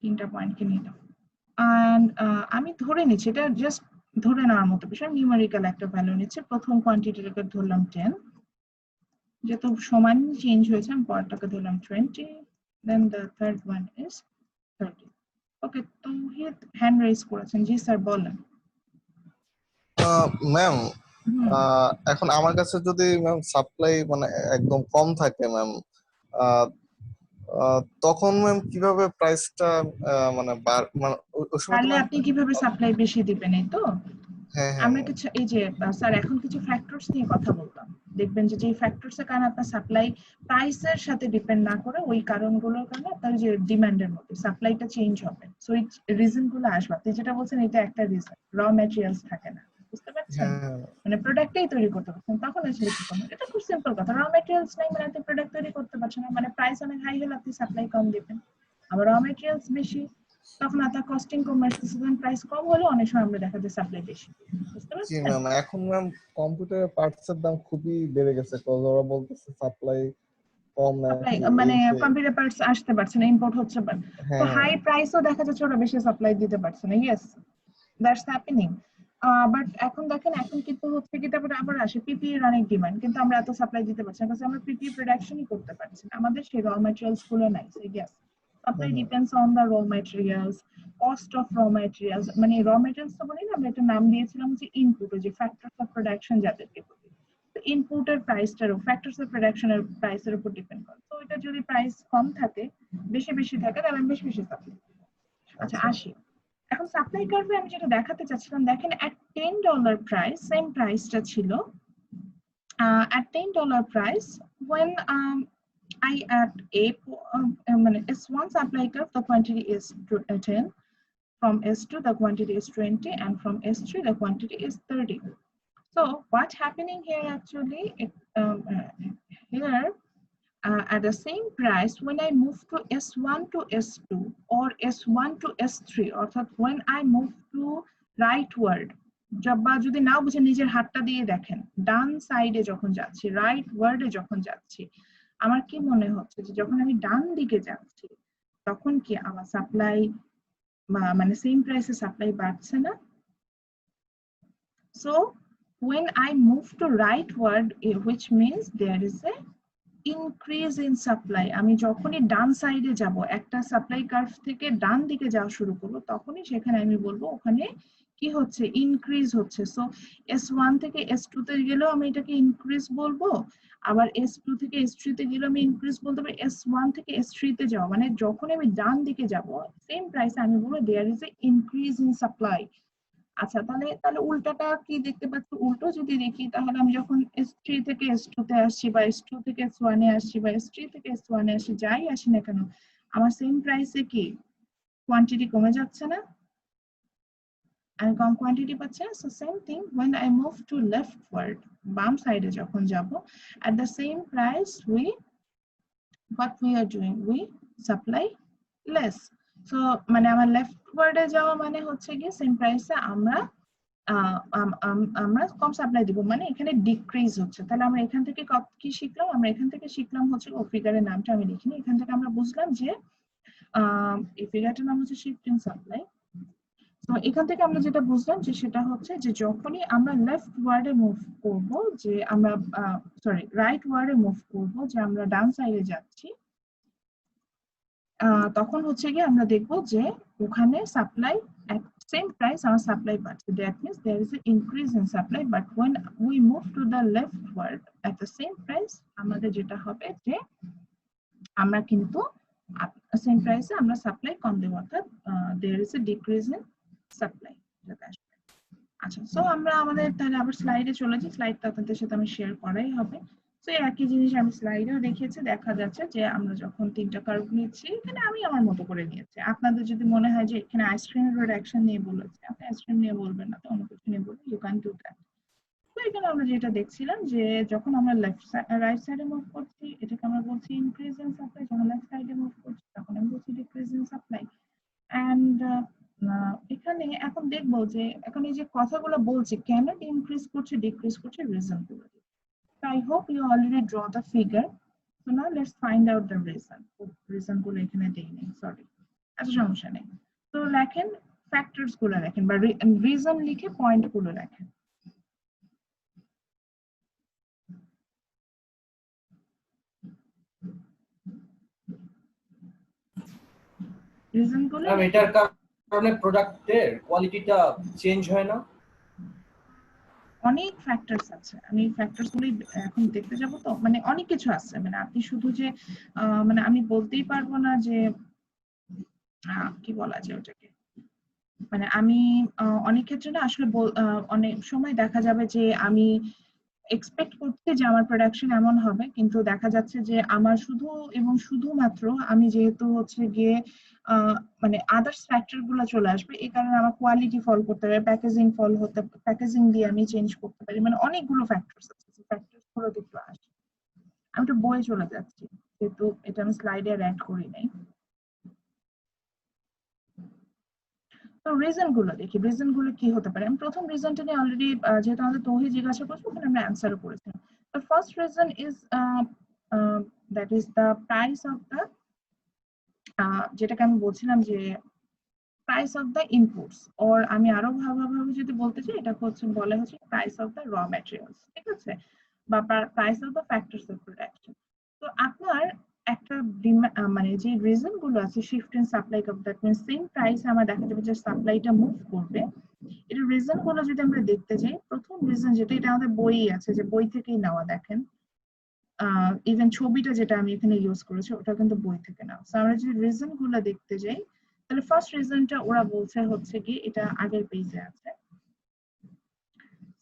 3টা পয়েন্টকে নিলাম, and আমি ধরে নিচ্ছি, এটা জাস্ট ধরে নেওয়ার মতো বিষয়, নিউমেরিক্যাল একটা ভ্যালু নিচ্ছে। প্রথম কোয়ান্টিটিটাকে ধরলাম 10, যেহেতু সমান চেঞ্জ হয়েছে আমি পরেরটাকে ধরলাম 20, then the third one is 30. Okay, Touhid hand raise করেছেন। জি স্যার বলেন। ম্যাম এখন আমার কাছে যদি ম্যাম সাপ্লাই মানে একদম কম থাকে ম্যাম, তখন ম্যাম কিভাবে প্রাইসটা মানে মানে ওই সময় তো তাহলে ম্যাম। আপনি কিভাবে সাপ্লাই বেশি দিবেন, এই তো? হ্যাঁ হ্যাঁ আমরা ম্যাম। কিছু এই যে স্যার এখন কিছু ফ্যাক্টরস নিয়ে কথা বলতাম, দেখবেন যে ফ্যাক্টরস এর কারণে আপনার সাপ্লাই প্রাইসের সাথে ডিপেন্ড না করে ওই কারণগুলোর কারণে আপনার যে ডিমান্ডের মধ্যে সাপ্লাইটা চেঞ্জ হবে। সো এই রিজন গুলো আসবে। আপনি যেটা বলছেন এটা একটা রিজন, র ম্যাটেরিয়ালস থাকে না, বুঝতে পারছেন? হ্যাঁ মানে প্রোডাক্টটাই তৈরি করতে পারছেন, তখন আসলে কি করবেন? এটা খুব সিম্পল কথা, র ম্যাটেরিয়ালস নাই মানে আপনি প্রোডাক্ট তৈরি করতে পারছেন না, মানে প্রাইস অনেক হাই হলে আপনি সাপ্লাই কম দিবেন। আবার র ম্যাটেরিয়ালস বেশি, তখন আপনার কস্টিং কম আসতেছে, প্রাইস কম হলে অনেক সময় আমরা দেখা যায় সাপ্লাই বেশি, বুঝতে জি পারছেন? ম্যাম। এখন ম্যাম কম্পিউটার পার্টস এর দাম খুবই বেড়ে গেছে, কজ ওরা বলতেছে সাপ্লাই কম সাপ্লাই নাকি মানে এই সেই। কম্পিউটার পার্টস আসতে পারছে না, ইম্পোর্ট হচ্ছে, তো হ্যাঁ হাই প্রাইসও দেখা যাচ্ছে ওরা বেশি সাপ্লাই দিতে পারছে না। Yes, that's happening. বাট এখন দেখেন, এখন কিন্তু হচ্ছে কি, তারপরে আবার আসে পিপি এর অনেক ডিমান্ড, কিন্তু আমরা এত সাপ্লাই দিতে পারছি না কারণ আমরা পিপি প্রোডাকশনই করতে পারছি না, আমাদের সেই র ম্যাটেরিয়ালস গুলো নাই। So yes, supply depends on the র ম্যাটেরিয়ালস, কস্ট অফ র ম্যাটেরিয়ালস। মানে র ম্যাটেরিয়ালস তো বলি না, আমরা একটা নাম দিয়েছিলাম যে ইনপুট, যে ফ্যাক্টরস অফ প্রোডাকশন যাদেরকে বলি, ইনপুটের প্রাইসটারও ফ্যাক্টরস অফ প্রোডাকশনের প্রাইসের উপর ডিপেন্ড করে। তো এটা যদি প্রাইস কম থাকে, বেশি থাকে, তাহলে আমি বেশি সাপ্লাই। আচ্ছা আসি এখন সাপ্লাই কার্ভে আমি যেটা দেখাতে চাচ্ছিলাম, দেখেন at $10 প্রাইস, সেম প্রাইসটা ছিল at $10 price when I add মানে S1 supply curve, the quantity is 10, from S2 the quantity is 20, and from S3 the quantity is 30. So what happening here actually, here at the same price, when I move to S1 to S2 or S1 to S3, অর্থাৎ when I move to rightward, বা যদি নাও বুঝে নিজের হাতটা দিয়ে দেখেন, ডান সাইডে যখন যাচ্ছি, রাইট ওয়ার্ডে যখন যাচ্ছি, আমার কি মনে হচ্ছে যে যখন আমি ডান দিকে যাচ্ছি তখন কি আমার সাপ্লাই মানে সেম প্রাইসে সাপ্লাই বাড়ছে না? So when I move to rightward, which means there is a increase in supply. আমি যখনই ডান সাইডে যাব, একটা সাপ্লাই কার্ভ থেকে ডান দিকে যাওয়া শুরু করব, তখনই সেখানে আমি বলবো ওখানে কি হচ্ছে, ইনক্রিজ হচ্ছে। সো S1 থেকে S2 তে গেলেও আমি এটাকে ইনক্রিজ বলবো, আবার S2 থেকে S3 তে গেলেও আমি ইনক্রিজ বলতে পারি। S1 থেকে S3 তে যাওয়া মানে যখন আমি ডান দিকে যাব সেম প্রাইসে আমি বলবো there is a increase in supply. আচ্ছা, তাহলে উল্টাটা কি দেখতে পাচ্ছি? উল্টো যদি দেখি তাহলে আমি যখন S3 থেকে S2 তে আসছি বা S2 থেকে S1 এ আসছি বা S3 থেকে S1 এ আসছি, যাই আসি না কেন, আমার সেম প্রাইসে কি কোয়ান্টিটি কমে যাচ্ছে না? আমি কম কোয়ান্টিটি পাচ্ছি না। So same thing when I move to leftward, বাম সাইডে যখন যাব, at the same price what we are doing, we supply less. So মানে আমার leftward-এ যাওয়া মানে হচ্ছে কি সেম প্রাইসে আমরা কম সাপ্লাই দিব, মানে এখানে ডিক্রিজ হচ্ছে। তাহলে আমরা এখান থেকে কি শিখলাম? আমরা এখান থেকে শিখলাম হচ্ছে, ও ফিগারের নামটা আমি লিখিনি, এখান থেকে আমরা বুঝলাম যে এই ফিগারটার নাম হচ্ছে শিফট ইন সাপ্লাই। তো এখান থেকে আমরা যেটা বুঝলাম যে সেটা হচ্ছে যে যখনই আমরা লেফট ওয়ার্ডে মুভ করব, যে আমরা রাইট ওয়ার্ডে মুভ করব, যে আমরা ডান সাইডে যাচ্ছি, তখন হচ্ছে গিয়ে আমরা দেখবো যে ওখানে supply at same price our supply বাড়ছে, that means there is an increase in supply. But when we move to the leftward at the same price, আমাদের যেটা হবে যে আমরা কিন্তু সেম প্রাইসে আমরা সাপ্লাই কম দেব, অর্থাৎ there is a decrease in supply। আচ্ছা, সো আমরা আমাদের তাহলে আবার স্লাইডে চলে যাই। স্লাইডটা আপনাদের সাথে আমি শেয়ার করাই হবে। তো একই জিনিস আমি স্লাইডেও দেখিয়েছি। দেখা যাচ্ছে যে আমরা যখন তিনটা কার্ভ নিচ্ছি, এখানে আমি আমার মতো করে নিয়েছি। আপনাদের যদি মনে হয় যে এখানে আইসক্রিমের রিঅ্যাকশন নিয়ে বলেছে, আপনি আইসক্রিম নিয়ে বলবেন না, তো অন্য কিছু নিয়ে বলবেন, ইউ ক্যান ডু দ্যাট। তো এখানে আমরা যেটা দেখছিলাম যে যখন আমরা রাইট সাইডে মুভ করছি, এটাকে আমরা বলছি ইনক্রিজ ইন সাপ্লাই। যখন লেফট সাইডে মুভ করছি তখন আমি বলছি ডিক্রিজ ইন সাপ্লাই। এন্ড এখানে এখন দেখবো যে এখন এই যে কথাগুলো বলছি কেন ইনক্রিজ করছে ডিক্রিজ করছে, রিজন গুলো। So I hope you already draw the figure. So now let's find out the reason. Reason গুলো এখানে দেই নেই, সরি, আচ্ছা সমস্যা নেই। তো লেখেন ফ্যাক্টরস গুলো লেখেন, বা রিজন লিখে পয়েন্ট গুলো লেখেন। রিজন গুলো এটার কারণে প্রোডাক্টের কোয়ালিটিটা চেঞ্জ হয় না? অনেক ফ্যাক্টরস আছে, আমি ফ্যাক্টরস গুলো এখন দেখতে যাব। তো মানে অনেক কিছু আছে, মানে আপনি শুধু যে মানে আমি বলতেই পারবো না যে কি বলা যায় ওটাকে, মানে আমি অনেক ক্ষেত্রে না আসলে অনেক সময় দেখা যাবে যে আমি এক্সপেক্ট করছি যে আমার প্রোডাকশন এমন হবে, কিন্তু দেখা যাচ্ছে যে আমার শুধু এবং শুধুমাত্র আমি যেহেতু হচ্ছে গিয়ে মানে আদার্স ফ্যাক্টর গুলো চলে আসবে, এই কারণে আমার কোয়ালিটি ফল করতে পারে, প্যাকেজিং ফল হতে, প্যাকেজিং দিয়ে আমি চেঞ্জ করতে পারি, মানে অনেকগুলো ফ্যাক্টরস আছে। ফ্যাক্টরস গুলো দেখতে আসে। আমি তো বইয়ে চলে যাচ্ছি, যেহেতু এটা আমি স্লাইডে অ্যাড করি নাই। তো রিজন গুলো দেখি, রিজন গুলো কি হতে পারে। আমি প্রথম রিজনটা নিয়ে অলরেডি, যেহেতু আমাদের তৌহি জিজ্ঞাসা করছে, ওখানে আমরা অ্যান্সারও করেছিলাম। The first reason is that is the price of the যেটাকে আমি বলছিলাম যে price of the inputs, or আমি আরো ভালোভাবে যদি বলতে চাই, এটা হচ্ছে বলে হচ্ছে price of the raw materials, ঠিক আছে, বা price of the factors of production। তো আপনার একটা মানে যে রিজন গুলো আছে shift in supply curve, that means same price আমার দেখা যাবে যে সাপ্লাইটা মুভ করবে। এর রিজন গুলো যদি আমরা দেখতে যাই, প্রথম রিজন যেটা, এটা আমাদের বইই আছে, যে বই থেকেই নেওয়া, দেখেন ইভেন ছবিটা যেটা আমি এখানে ইউজ করেছি ওটা কিন্তু বই থেকে নেওয়া। সো আমরা যদি রিজন গুলো দেখতে যাই, তাহলে ফার্স্ট রিজনটা ওরা বলছে হচ্ছে কি, এটা আগের পেজে আছে।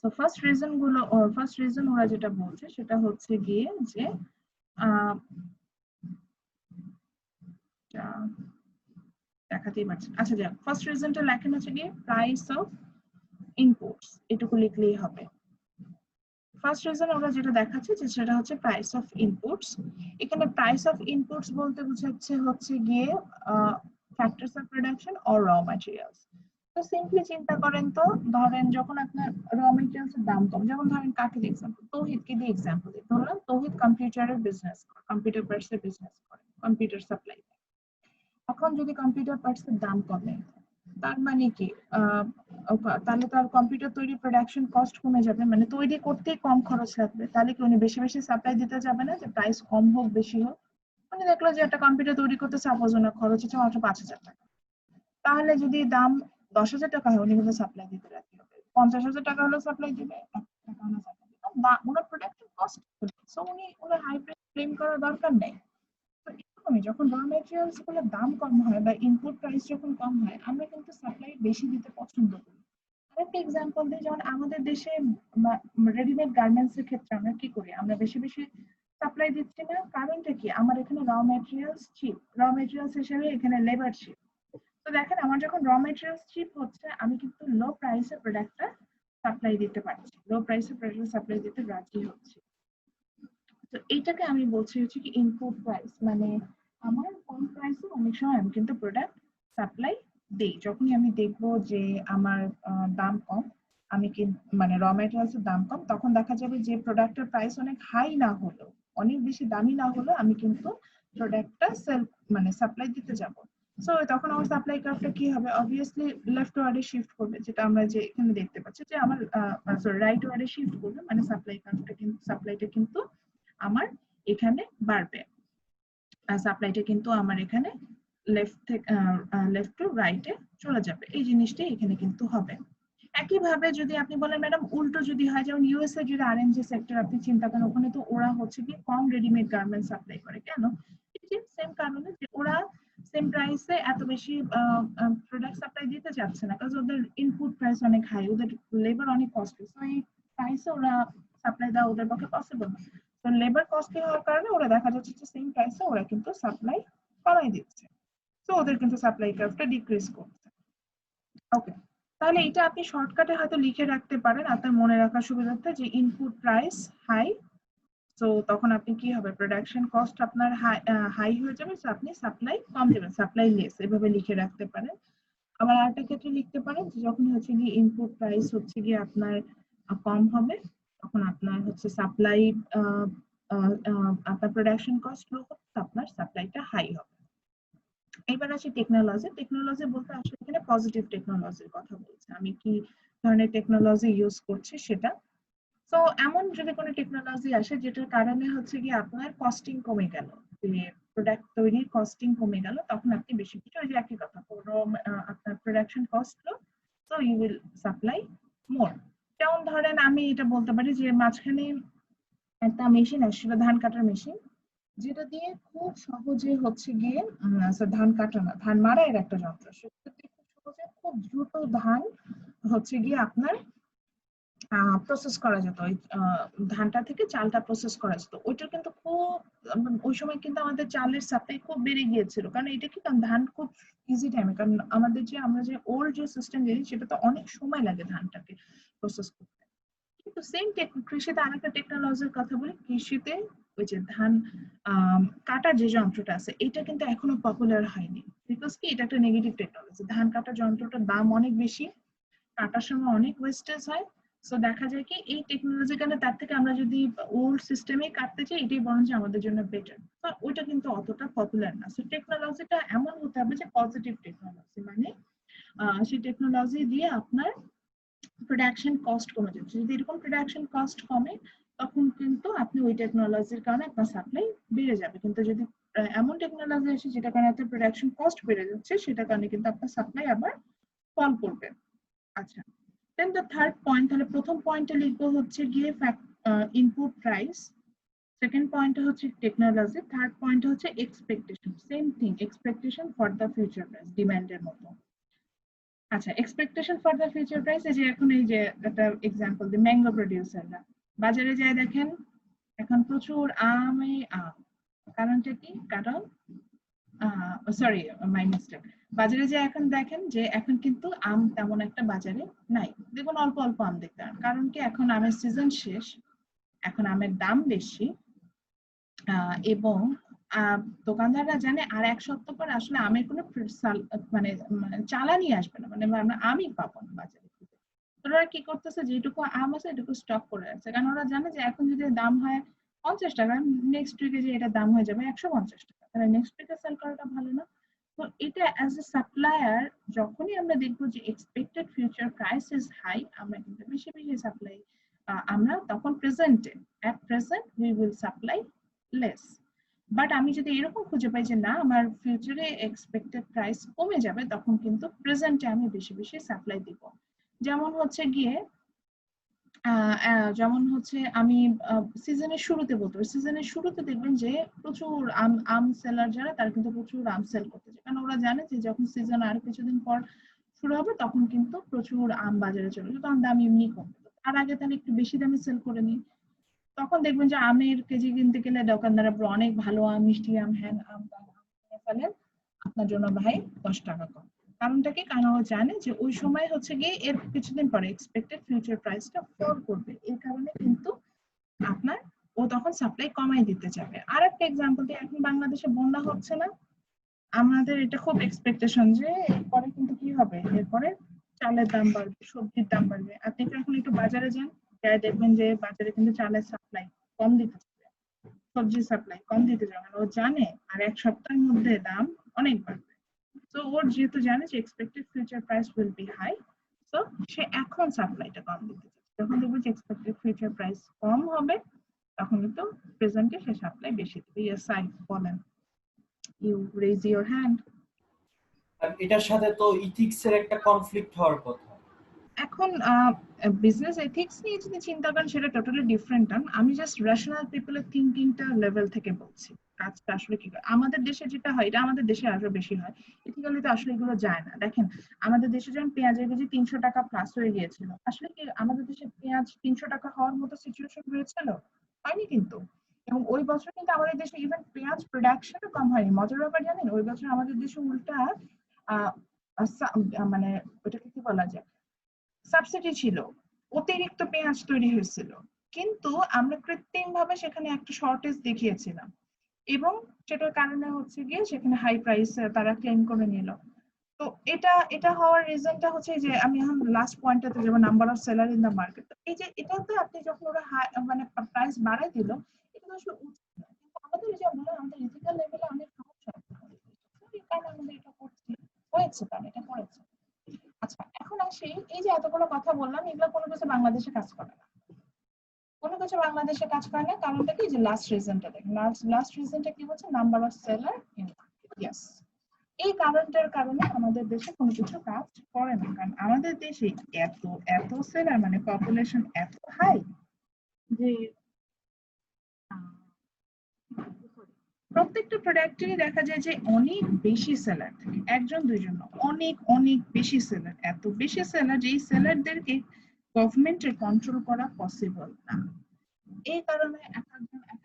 সো ফার্স্ট রিজন ওরা যেটা বলছে সেটা হচ্ছে গিয়ে যে দেখাতেই পারছি, আচ্ছা যাক, ফার্স্ট রিজনটা লেখেন হচ্ছে গিয়ে প্রাইস অফ ইনপুটস, এটুকু লিখলেই হবে। ফার্স্ট রিজন ওরা যেটা দেখাচ্ছে যে সেটা হচ্ছে প্রাইস অফ ইনপুটস। এখানে প্রাইস অফ ইনপুটস বলতে বোঝাচ্ছে হচ্ছে গিয়ে ফ্যাক্টরস অফ প্রোডাকশন অর র ম্যাটেরিয়ালস। তো সিম্পলি চিন্তা করেন তো, ধরেন যখন আপনার র ম্যাটেরিয়ালস এর দাম কম, যেমন ধরেন কাকে এক্সাম্পল, তৌহিদকে দিয়ে এক্সাম্পল দিই, ধরলাম তৌহিদ কম্পিউটারের বিজনেস করে, কম্পিউটার পার্টস এর বিজনেস করে, কম্পিউটার সাপ্লাই। এখন যদি কম্পিউটার পার্টস এর দাম কমে, তার মানে কি তাহলে তার কম্পিউটার তৈরি প্রোডাকশন কস্ট কমে যাবে, মানে তৈরি করতেই কম খরচ লাগবে, তাহলে কি উনি বেশি বেশি সাপ্লাই দিতে যাবে না, যে প্রাইস কম হোক বেশি হোক। উনি দেখলো যে একটা কম্পিউটার তৈরি করতে সাপোজ ওনার খরচ হচ্ছে মাত্র 5,000 টাকা, তাহলে যদি দাম 10,000 টাকা হয় উনি কিন্তু সাপ্লাই দিতে রাজি হবে, 50,000 টাকা হলেও সাপ্লাই দিবে, 1 টাকা হলেও সাপ্লাই দিবে, ওনার প্রোডাকশন কস্ট, সো উনি ওনার হাই প্রাইস ক্লেম করার দরকার নেই। তো এরকমই যখন র ম্যাটেরিয়ালস গুলোর দাম কম হয় বা ইনপুট প্রাইস যখন কম হয়, আমরা কিন্তু সাপ্লাই বেশি দিতে পছন্দ করি। আরেকটা এক্সাম্পল দিই, যেমন আমাদের দেশে রেডিমেড গার্মেন্টস এর ক্ষেত্রে আমরা কি করি, আমরা বেশি বেশি সাপ্লাই দিচ্ছি না, কারণটা কি, আমার এখানে র ম্যাটেরিয়ালস চিপ, র ম্যাটেরিয়ালস হিসেবে এখানে লেবার চিপ। তো দেখেন আমার যখন র ম্যাটেরিয়ালস চিপ হচ্ছে, আমি কিন্তু লো প্রাইসে প্রোডাক্টটা সাপ্লাই দিতে পারছি, লো প্রাইসে প্রোডাক্ট সাপ্লাই দিতে রাজি হচ্ছি। তো এইটাকে আমি বলছি হচ্ছে কি ইনপুট প্রাইস, মানে আমার কম প্রাইসে অনেক সময় আমি কিন্তু প্রোডাক্ট সাপ্লাই দেই, যখনই আমি দেখবো যে আমার দাম কম, আমি মানে র ম্যাটেরিয়ালস এর দাম কম, তখন দেখা যাবে যে প্রোডাক্টের প্রাইস অনেক হাই না হলেও, অনেক বেশি দামি না হলেও আমি কিন্তু প্রোডাক্টটা সেল মানে সাপ্লাই দিতে যাব। সো তখন আমার সাপ্লাই কার্ভটা কি হবে, অবভিয়াসলি লেফট ওয়ার্ডে শিফট করবে, যেটা আমরা যে এখানে দেখতে পাচ্ছি যে আমার সরি রাইট ওয়ার্ডে শিফট করবে, মানে সাপ্লাই কার্ভটা কিন্তু সাপ্লাইটা কিন্তু আমার এখানে বাড়বে, সাপ্লাইটা কিন্তু আমার এখানে লেফট থেকে লেফট টু রাইটে চলে যাবে, এই জিনিসটা এখানে কিন্তু হবে। একইভাবে যদি আপনি বলেন ম্যাডাম উল্টো যদি হয়, যেমন ইউএসএ যদি আরএনজি সেক্টর আপনি চিন্তা করেন, ওখানে তো ওরা হচ্ছে কি কম রেডিমেড গার্মেন্টস সাপ্লাই করে, কেন, সেম কারণে যে ওরা সেম প্রাইসে এত বেশি প্রোডাক্ট সাপ্লাই দিতে চাচ্ছে না, কারণ ওদের ইনপুট প্রাইস অনেক হাই, ওদের লেবার অনেক কস্টলি, সো এই প্রাইসে ওরা সাপ্লাই দেওয়া ওদের পক্ষে পসিবল না। তো লেবার কস্টলি হওয়ার কারণে ওরা দেখা যাচ্ছে যে সেম প্রাইসে ওরা কিন্তু সাপ্লাই কমাই দিচ্ছে, তো ওদের কিন্তু সাপ্লাই কার্ভটা ডিক্রিজ করছে। ওকে, তাহলে এটা আপনি শর্টকাটে হয়তো লিখে রাখতে পারেন আপনার মনে রাখার সুবিধার্থে, যে ইনপুট প্রাইস হাই, তো তখন আপনি কি হবে, প্রোডাকশন কস্ট আপনার হাই হয়ে যাবে, তো আপনি সাপ্লাই কম দেবেন, সাপ্লাই লেস, এভাবে লিখে রাখতে পারেন। আবার আরেকটা ক্ষেত্রে লিখতে পারেন যে যখন হচ্ছে গিয়ে ইনপুট প্রাইস হচ্ছে গিয়ে আপনার কম হবে, তখন আপনার হচ্ছে সাপ্লাই আপনার প্রোডাকশন কস্ট লো হবে, আপনার সাপ্লাইটা হাই হবে। এবার আসি টেকনোলজি। টেকনোলজি বলতে আসলে এখানে পজিটিভ টেকনোলজির কথা বলছে, আমি কি ধরনের টেকনোলজি ইউজ করছি সেটা। তো এমন যদি কোনো টেকনোলজি আসে যেটার কারণে হচ্ছে কি আপনার কস্টিং কমে গেল, যে প্রোডাক্ট তৈরির কস্টিং কমে গেল, তখন আপনি বেশি কিছু, ওই যে একই কথা, আপনার production cost low, so you will supply more. যেমন ধরেন আমি এটা বলতে পারি যে মাঝখানে একটা মেশিন আসছিল, ধান কাটার মেশিন, যেটা দিয়ে খুব সহজে হচ্ছে গিয়ে ধান কাটা না, ধান মাড়াইয়ের একটা যন্ত্র, সেটা দিয়ে খুব সহজে খুব দ্রুত ধান হচ্ছে গিয়ে আপনার প্রসেস করা যেত, ওই ধানটা থেকে চালটা প্রসেস করা যেত, ওইটা কিন্তু খুব ওই সময় কিন্তু আমাদের চালের সাপ্লাই খুব বেড়ে গিয়েছিল, কারণ এটা কি, কারণ ধান খুব ইজি টাইমে, কারণ আমাদের যে আমরা যে ওল্ড যে সিস্টেম জানি সেটা তো অনেক সময় লাগে ধানটাকে প্রসেস করতে। কিন্তু সেম কৃষিতে আরেকটা টেকনোলজির কথা বলি, কৃষিতে ওই যে ধান কাটার যে যন্ত্রটা আছে, এটা কিন্তু এখনো পপুলার হয়নি, বিকজ কি এটা একটা নেগেটিভ টেকনোলজি, ধান কাটার যন্ত্রটার দাম অনেক বেশি, কাটার সময় অনেক ওয়েস্টেজ হয়। সো দেখা যায় কি এই টেকনোলজি কারণে তার থেকে আমরা যদি ওল্ড সিস্টেমে কাটতে চাই, এটাই বরঞ্চ আমাদের জন্য বেটার, ওইটা কিন্তু অতটা পপুলার না। সো টেকনোলজিটা এমন হতে হবে যে পজিটিভ টেকনোলজি, মানে সেই টেকনোলজি দিয়ে আপনার প্রোডাকশন কস্ট কমে যাচ্ছে, যদি এরকম প্রোডাকশন কস্ট কমে তখন কিন্তু আপনি ওই টেকনোলজির কারণে আপনার সাপ্লাই বেড়ে যাবে, কিন্তু যদি এমন টেকনোলজি আসে যেটা কারণে আপনার প্রোডাকশন কস্ট বেড়ে যাচ্ছে, সেটার কারণে কিন্তু আপনার সাপ্লাই আবার ফল করবে। আচ্ছা, দেন দ্য থার্ড পয়েন্ট, তাহলে প্রথম পয়েন্টে লিখবো হচ্ছে গিয়ে ইনপুট প্রাইস, সেকেন্ড পয়েন্টটা হচ্ছে টেকনোলজি, থার্ড পয়েন্ট হচ্ছে expectation, same thing, expectation for the future price, ডিমান্ডের মতো। আচ্ছা, expectation for the future price, এই যে এখন এই যে একটা এক্সাম্পল দিই, ম্যাঙ্গো প্রোডিউসাররা বাজারে যায় দেখেন এখন প্রচুর আমে আম, কারণটা কি, কারণ সরি মাই মিস্টেক, বাজারে যে এখন দেখেন যে এখন কিন্তু আম তেমন একটা বাজারে নাই, দেখুন অল্প অল্প আম দেখতে, কারণ কি এখন আমের সিজন শেষ, এখন আমের দাম বেশি এবং দোকানদাররা জানে আর এক সপ্তাহ পর আসলে আমের কোনো মানে চালানি আসবে না, মানে আমরা আমই পাবো না বাজারে। ওরা কি করতেছে, যেটুকু আম আছে এটুকু স্টক করে রাখছে, কারণ ওরা জানে যে এখন যদি দাম হয় 50 টাকা, নেক্সট উইকে যে এটা দাম হয়ে যাবে 150 টাকা, তাহলে নেক্সট উইকে সেল করাটা ভালো না? তো এটা অ্যাজ এ সাপ্লায়ার যখনই আমরা দেখবো যে expected future price is high, আমরা কিন্তু বেশি বেশি সাপ্লাই আমরা তখন প্রেজেন্টে at present we will supply less. But আমি যদি এরকম খুঁজে পাই যে না আমার ফিউচারে এক্সপেক্টেড প্রাইস কমে যাবে, তখন কিন্তু প্রেজেন্টে আমি বেশি বেশি সাপ্লাই দিব। যেমন হচ্ছে গিয়ে আমি সিজনের শুরুতে বলতে পারি, সিজনের শুরুতে দেখবেন যে প্রচুর আম সেলার যারা তারা কিন্তু প্রচুর আম সেল করতে চায়, কারণ ওরা জানে যে যখন সিজন আর কিছুদিন পর শুরু হবে তখন কিন্তু প্রচুর আম বাজারে চলে যাবে, তখন দাম এমনি কমবে, তার আগে তাহলে একটু বেশি দামে সেল করে নিই। তখন দেখবেন যে আমের কেজি কিনতে গেলে দোকানদাররা অনেক ভালো আম, মিষ্টি আম, হ্যান আম ফেলেন, আপনার জন্য ভাই 10 টাকা কম। কারণটা কি? কারণ ও জানে যে ওই সময় হচ্ছে গিয়ে এর কিছুদিন পরে এক্সপেক্টেড ফিউচার প্রাইসটা ফল করবে, এর কারণে কিন্তু আপনার ও তখন সাপ্লাই কমাই দিতে যাবে। আর একটা এক্সাম্পল দিই, এখন বাংলাদেশে বন্যা হচ্ছে না, আমাদের এটা খুব এক্সপেকটেশন যে এরপরে কিন্তু কি হবে, এরপরে চালের দাম বাড়বে, সবজির দাম বাড়বে। আপনি এখন একটু বাজারে যান, দেখবেন যে বাজারে কিন্তু চালের সাপ্লাই কম দিতে যাবে, সবজির সাপ্লাই কম দিতে যাবে, ও জানে আর এক সপ্তাহের মধ্যে দাম অনেক বাড়বে। তো ওর যেহেতু জানে যে expected future price will be high, তো সে এখন সাপ্লাইটা কম দিতে চাচ্ছে। যখন দেখবে যে এক্সপেক্টেড ফিউচার প্রাইস কম হবে, তখন কিন্তু প্রেজেন্টে সে সাপ্লাই বেশি দেবে। ইয়েস সাই বলেন, ইউ রেজ ইওর হ্যান্ড। আর এটার সাথে তো ইথিক্স এর একটা কনফ্লিক্ট হওয়ার কথা। এখন বিজনেস এথিক্স নিয়ে যদি চিন্তা করেন সেটা টোটালি ডিফারেন্ট। আমি জাস্ট রেশনাল পিপলের থিঙ্কিংটা লেভেল থেকে বলছি কাজটা আসলে কি করে। আমাদের দেশে যেটা হয়, এটা আমাদের দেশে আরো বেশি হয়, এথিক্যালি তো আসলে এগুলো যায় না। দেখেন আমাদের দেশে যখন পেঁয়াজের কেজি 300 টাকা প্লাস হয়ে গিয়েছিল, আসলে কি আমাদের দেশে পেঁয়াজ 300 টাকা হওয়ার মতো সিচুয়েশন হয়েছিল? হয়নি কিন্তু। এবং ওই বছর কিন্তু আমাদের দেশে ইভেন পেঁয়াজ প্রোডাকশনও কম হয়নি। মজার ব্যাপার জানেন, ওই বছর আমাদের দেশে উল্টা মানে ওটাকে কি বলা যায়, সাবসিডি ছিল, অতিরিক্ত পেঁয়াজ তৈরি হয়েছিল, কিন্তু আমরা কৃত্রিম ভাবে সেখানে একটা শর্টেজ দেখিয়েছিলাম, এবং সেটার কারণে হচ্ছে গিয়ে সেখানে হাই প্রাইস তারা ক্লেম করে নিল। তো এটা এটা হওয়ার রিজনটা হচ্ছে যে আমি এখন লাস্ট পয়েন্টটাতে যাব, number of seller in the market. এই যে এটাতে আপনি যখন ওরা মানে প্রাইস বাড়ায় দিল, এটা তো আসলে উচিত না, কিন্তু আমাদের এই যে আমাদের ইথিক্যাল লেভেলে অনেক সমস্যা আছে, এই কারণে আমাদের এটা করতে হয়েছে, কারণ এটা করেছে। আচ্ছা এখন আসি, এই যে এতগুলো কথা বললাম, এগুলো কোনো কিছু বাংলাদেশে কাজ করে না, কোনো কিছু বাংলাদেশে কাজ করে না। কারণটা কি? যে লাস্ট রিজনটা দেখেন, লাস্ট রিজনটা কি বলছে? Number of seller in market. Yes, এই কারণটার কারণে আমাদের দেশে কোনো কিছু কাজ করে না, কারণ আমাদের দেশে এত এত সেলার, মানে পপুলেশন এত হাই যে প্রত্যেকটা প্রোডাক্টেরই দেখা যায় যে অনেক বেশি সেলার থাকে, একজন দুইজন না, অনেক অনেক বেশি সেলার, এত বেশি সেলার যে এই সেলারদেরকে গভর্নমেন্টের কন্ট্রোল করা পসিবল না। এই কারণে এক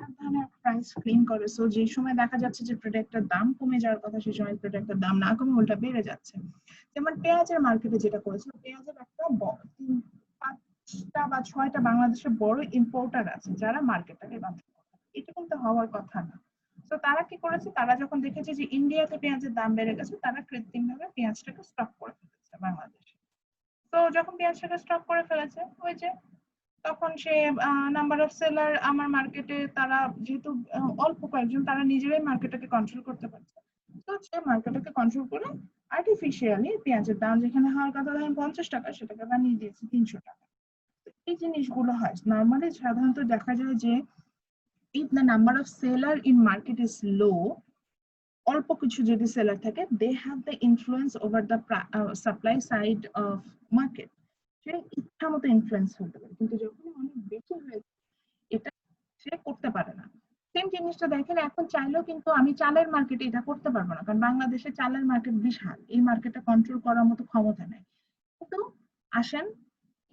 এক ধরনের প্রাইস ক্লেম করে। সো যে সময় দেখা যাচ্ছে যে প্রোডাক্টের দাম কমে যাওয়ার কথা, সেই সময় প্রোডাক্টের দাম না কমে উল্টা বেড়ে যাচ্ছে। যেমন পেঁয়াজের মার্কেটে যেটা করেছিল, পেঁয়াজের একটা 5টা বা 6টা বাংলাদেশের বড় ইম্পোর্টার আছে যারা মার্কেটটাকে কন্ট্রোল করে, এটা কিন্তু হওয়ার কথা না। তো তারা কি করেছে, তারা যখন দেখেছে যে ইন্ডিয়াতে পেঁয়াজের দাম বেড়ে গেছে, তারা কৃত্রিমভাবে পেঁয়াজটাকে স্টক করে ফেলেছে বাংলাদেশে। তো যখন পেঁয়াজটাকে স্টক করে ফেলেছে, ওই যে তখন সে নাম্বার অফ সেলার আমার মার্কেটে, তারা যেহেতু অল্প কয়েকজন, তারা নিজেরাই মার্কেটটাকে কন্ট্রোল করতে পারছে। তো সে মার্কেটটাকে কন্ট্রোল করে আর্টিফিশিয়ালি পেঁয়াজের দাম যেখানে হওয়ার কথা ধরেন 50 টাকা, সেটাকে বানিয়ে দিয়েছে 300 টাকা। এই জিনিসগুলো হয় নর্মালি, সাধারণত দেখা যায় যে if the number of seller in market is low, অল্প কিছু যদি সেলার থাকে, they have the influence over the supply side of market, সেটা ইচ্ছা মতো ইনফ্লুয়েন্স হতে পারে। কিন্তু যখন অনেক বেশি হয়ে এটা সে করতে পারে না। সেম জিনিসটা দেখেন, এখন চাইলেও কিন্তু আমি চালের মার্কেটে এটা করতে পারবো না, কারণ বাংলাদেশে চালের মার্কেট বিশাল, এই মার্কেটটা কন্ট্রোল করার মতো ক্ষমতা নেই। কিন্তু আসেন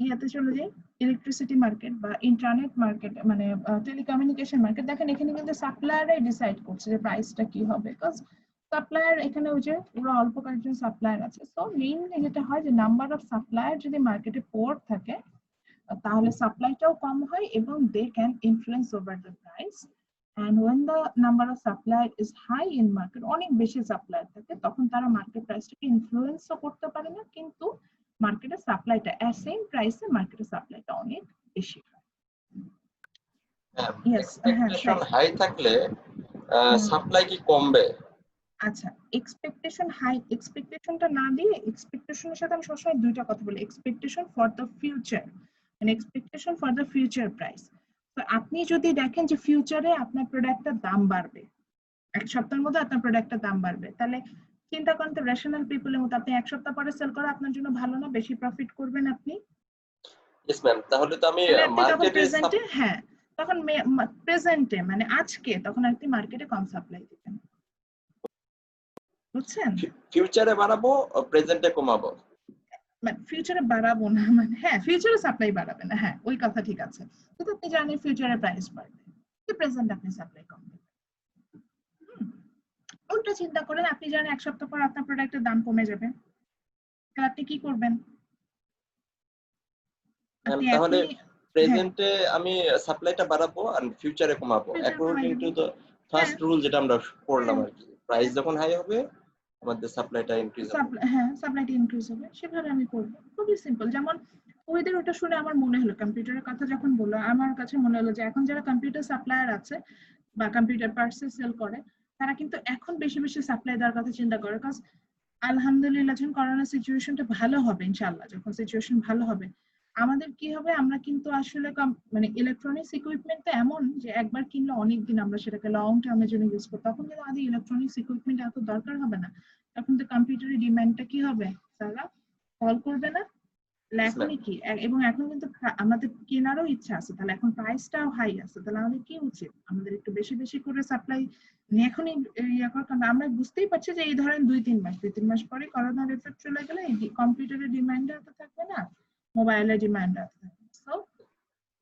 ইয়াতে চলে যাই, ইলেকট্রিসিটি মার্কেট বা ইন্টারনেট মার্কেট, মানে টেলিকমিউনিকেশন মার্কেট, দেখেন এখানে কিন্তু সাপ্লায়াররাই ডিসাইড করছে যে প্রাইসটা কি হবে, বিকজ সাপ্লায়ার এখানে ওই যে ওরা অল্প কয়েকজন সাপ্লায়ার আছে। সো মেইনলি যেটা হয় যে নাম্বার অফ সাপ্লায়ার যদি মার্কেটে পোর থাকে, তাহলে সাপ্লাইটাও কম হয় এবং they can influence over the price. And when the number of supplier is high in market, অনেক বেশি সাপ্লায়ার থাকে, তখন তারা মার্কেট প্রাইসটাকে ইনফ্লুয়েন্সও করতে পারে না, কিন্তু মার্কেটের সাপ্লাইটা সেম প্রাইসে মার্কেটের সাপ্লাইটা অনেক বেশি হয়। Yes, এক্সপেকটেশন হাই থাকলে হুম। সাপ্লাই কি কমবে? আচ্ছা, এক্সপেকটেশন হাই, এক্সপেকটেশনটা না দিয়ে এক্সপেকটেশনের সাথে আমি সবসময় দুইটা কথা বলি, এক্সপেকটেশন ফর দ্য ফিউচার, মানে expectation for the future price. তো আপনি যদি দেখেন যে ফিউচারে আপনার প্রোডাক্টের দাম বাড়বে, এক সপ্তাহের মধ্যে আপনার প্রোডাক্টের দাম বাড়বে, তাহলে চিন্তা করেন তো রেশনাল পিপলের মতো আপনি এক সপ্তাহ পরে সেল করা আপনার জন্য ভালো না? বেশি প্রফিট করবেন আপনি? ইয়েস ম্যাম, তাহলে তো আমি তাহলে আপনি যখন মার্কেটে প্রেজেন্টে, হ্যাঁ তখন প্রেজেন্টে মানে আজকে তখন আপনি মার্কেটে কম সাপ্লাই দিবেন, বুঝছেন? ফিউচারে বাড়াবো, প্রেজেন্টে কমাবো। মানে ফিউচারে বাড়াবো না, মানে হ্যাঁ ফিউচারে সাপ্লাই বাড়াবে না, হ্যাঁ ওই কথা ঠিক আছে, কিন্তু আপনি জানেন ফিউচারে প্রাইস বাড়বে, তো প্রেজেন্ট আপনি সাপ্লাই কম দিবেন। উল্টা চিন্তা করেন, আপনি জানেন এক সপ্তাহ পর আপনার প্রোডাক্টের দাম কমে যাবে, তাহলে আপনি কি করবেন? আপনি তাহলে এখনই প্রেজেন্টে আমি সাপ্লাইটা বাড়াবো আর ফিউচারে কমাবো Future অ্যাকর্ডিং কমাই টু দিবেন। দ্য ফার্স্ট রুল যেটা আমরা পড়লাম হ্যাঁ। আর কি। প্রাইস যখন হাই হবে আমাদের সাপ্লাইটা ইনক্রিজ হবে। হ্যাঁ সাপ্লাইটা ইনক্রিজ হবে, সেভাবে আমি করবো, খুবই সিম্পল। যেমন ওদের ওটা শুনে আমার মনে হলো, কম্পিউটারের কথা যখন বললো আমার কাছে মনে হলো যে এখন যারা কম্পিউটার সাপ্লায়ার আছে বা কম্পিউটার পার্টস সেল করে, তারা কিন্তু এখন বেশি বেশি সাপ্লাই দেওয়ার কথা চিন্তা করে, কারণ আলহামদুলিল্লাহ যখন করোনা সিচুয়েশনটা ভালো হবে, ইনশাআল্লাহ যখন সিচুয়েশন ভালো হবে, আমাদের কি হবে, আমরা কিন্তু আসলে মানে ইলেকট্রনিক্স ইকুইপমেন্ট এমন যে একবার কিনলে অনেকদিন আমরা সেটাকে লং টার্মের জন্য ইউজ করব, তখন কিন্তু আমাদের ইলেকট্রনিক্স ইকুইপমেন্ট এত দরকার হবে না, তখন তো কম্পিউটারের ডিমান্ডটা কি হবে, তারা কল করবে না। এখনই কি, এবং এখন কিন্তু আমাদের কেনারও ইচ্ছা আছে, তাহলে এখন প্রাইসটাও হাই আছে, তাহলে আমাদের কি উচিত, আমাদের একটু বেশি বেশি করে সাপ্লাই এখনই ইয়ে করার, কারণ আমরা বুঝতেই পারছি যে এই ধরেন 2-3 মাস পরে করোনার এফেক্ট চলে গেলে কম্পিউটারের ডিমান্ড এত থাকবে না, মোবাইলের ডিমান্ড এত থাকবে, সো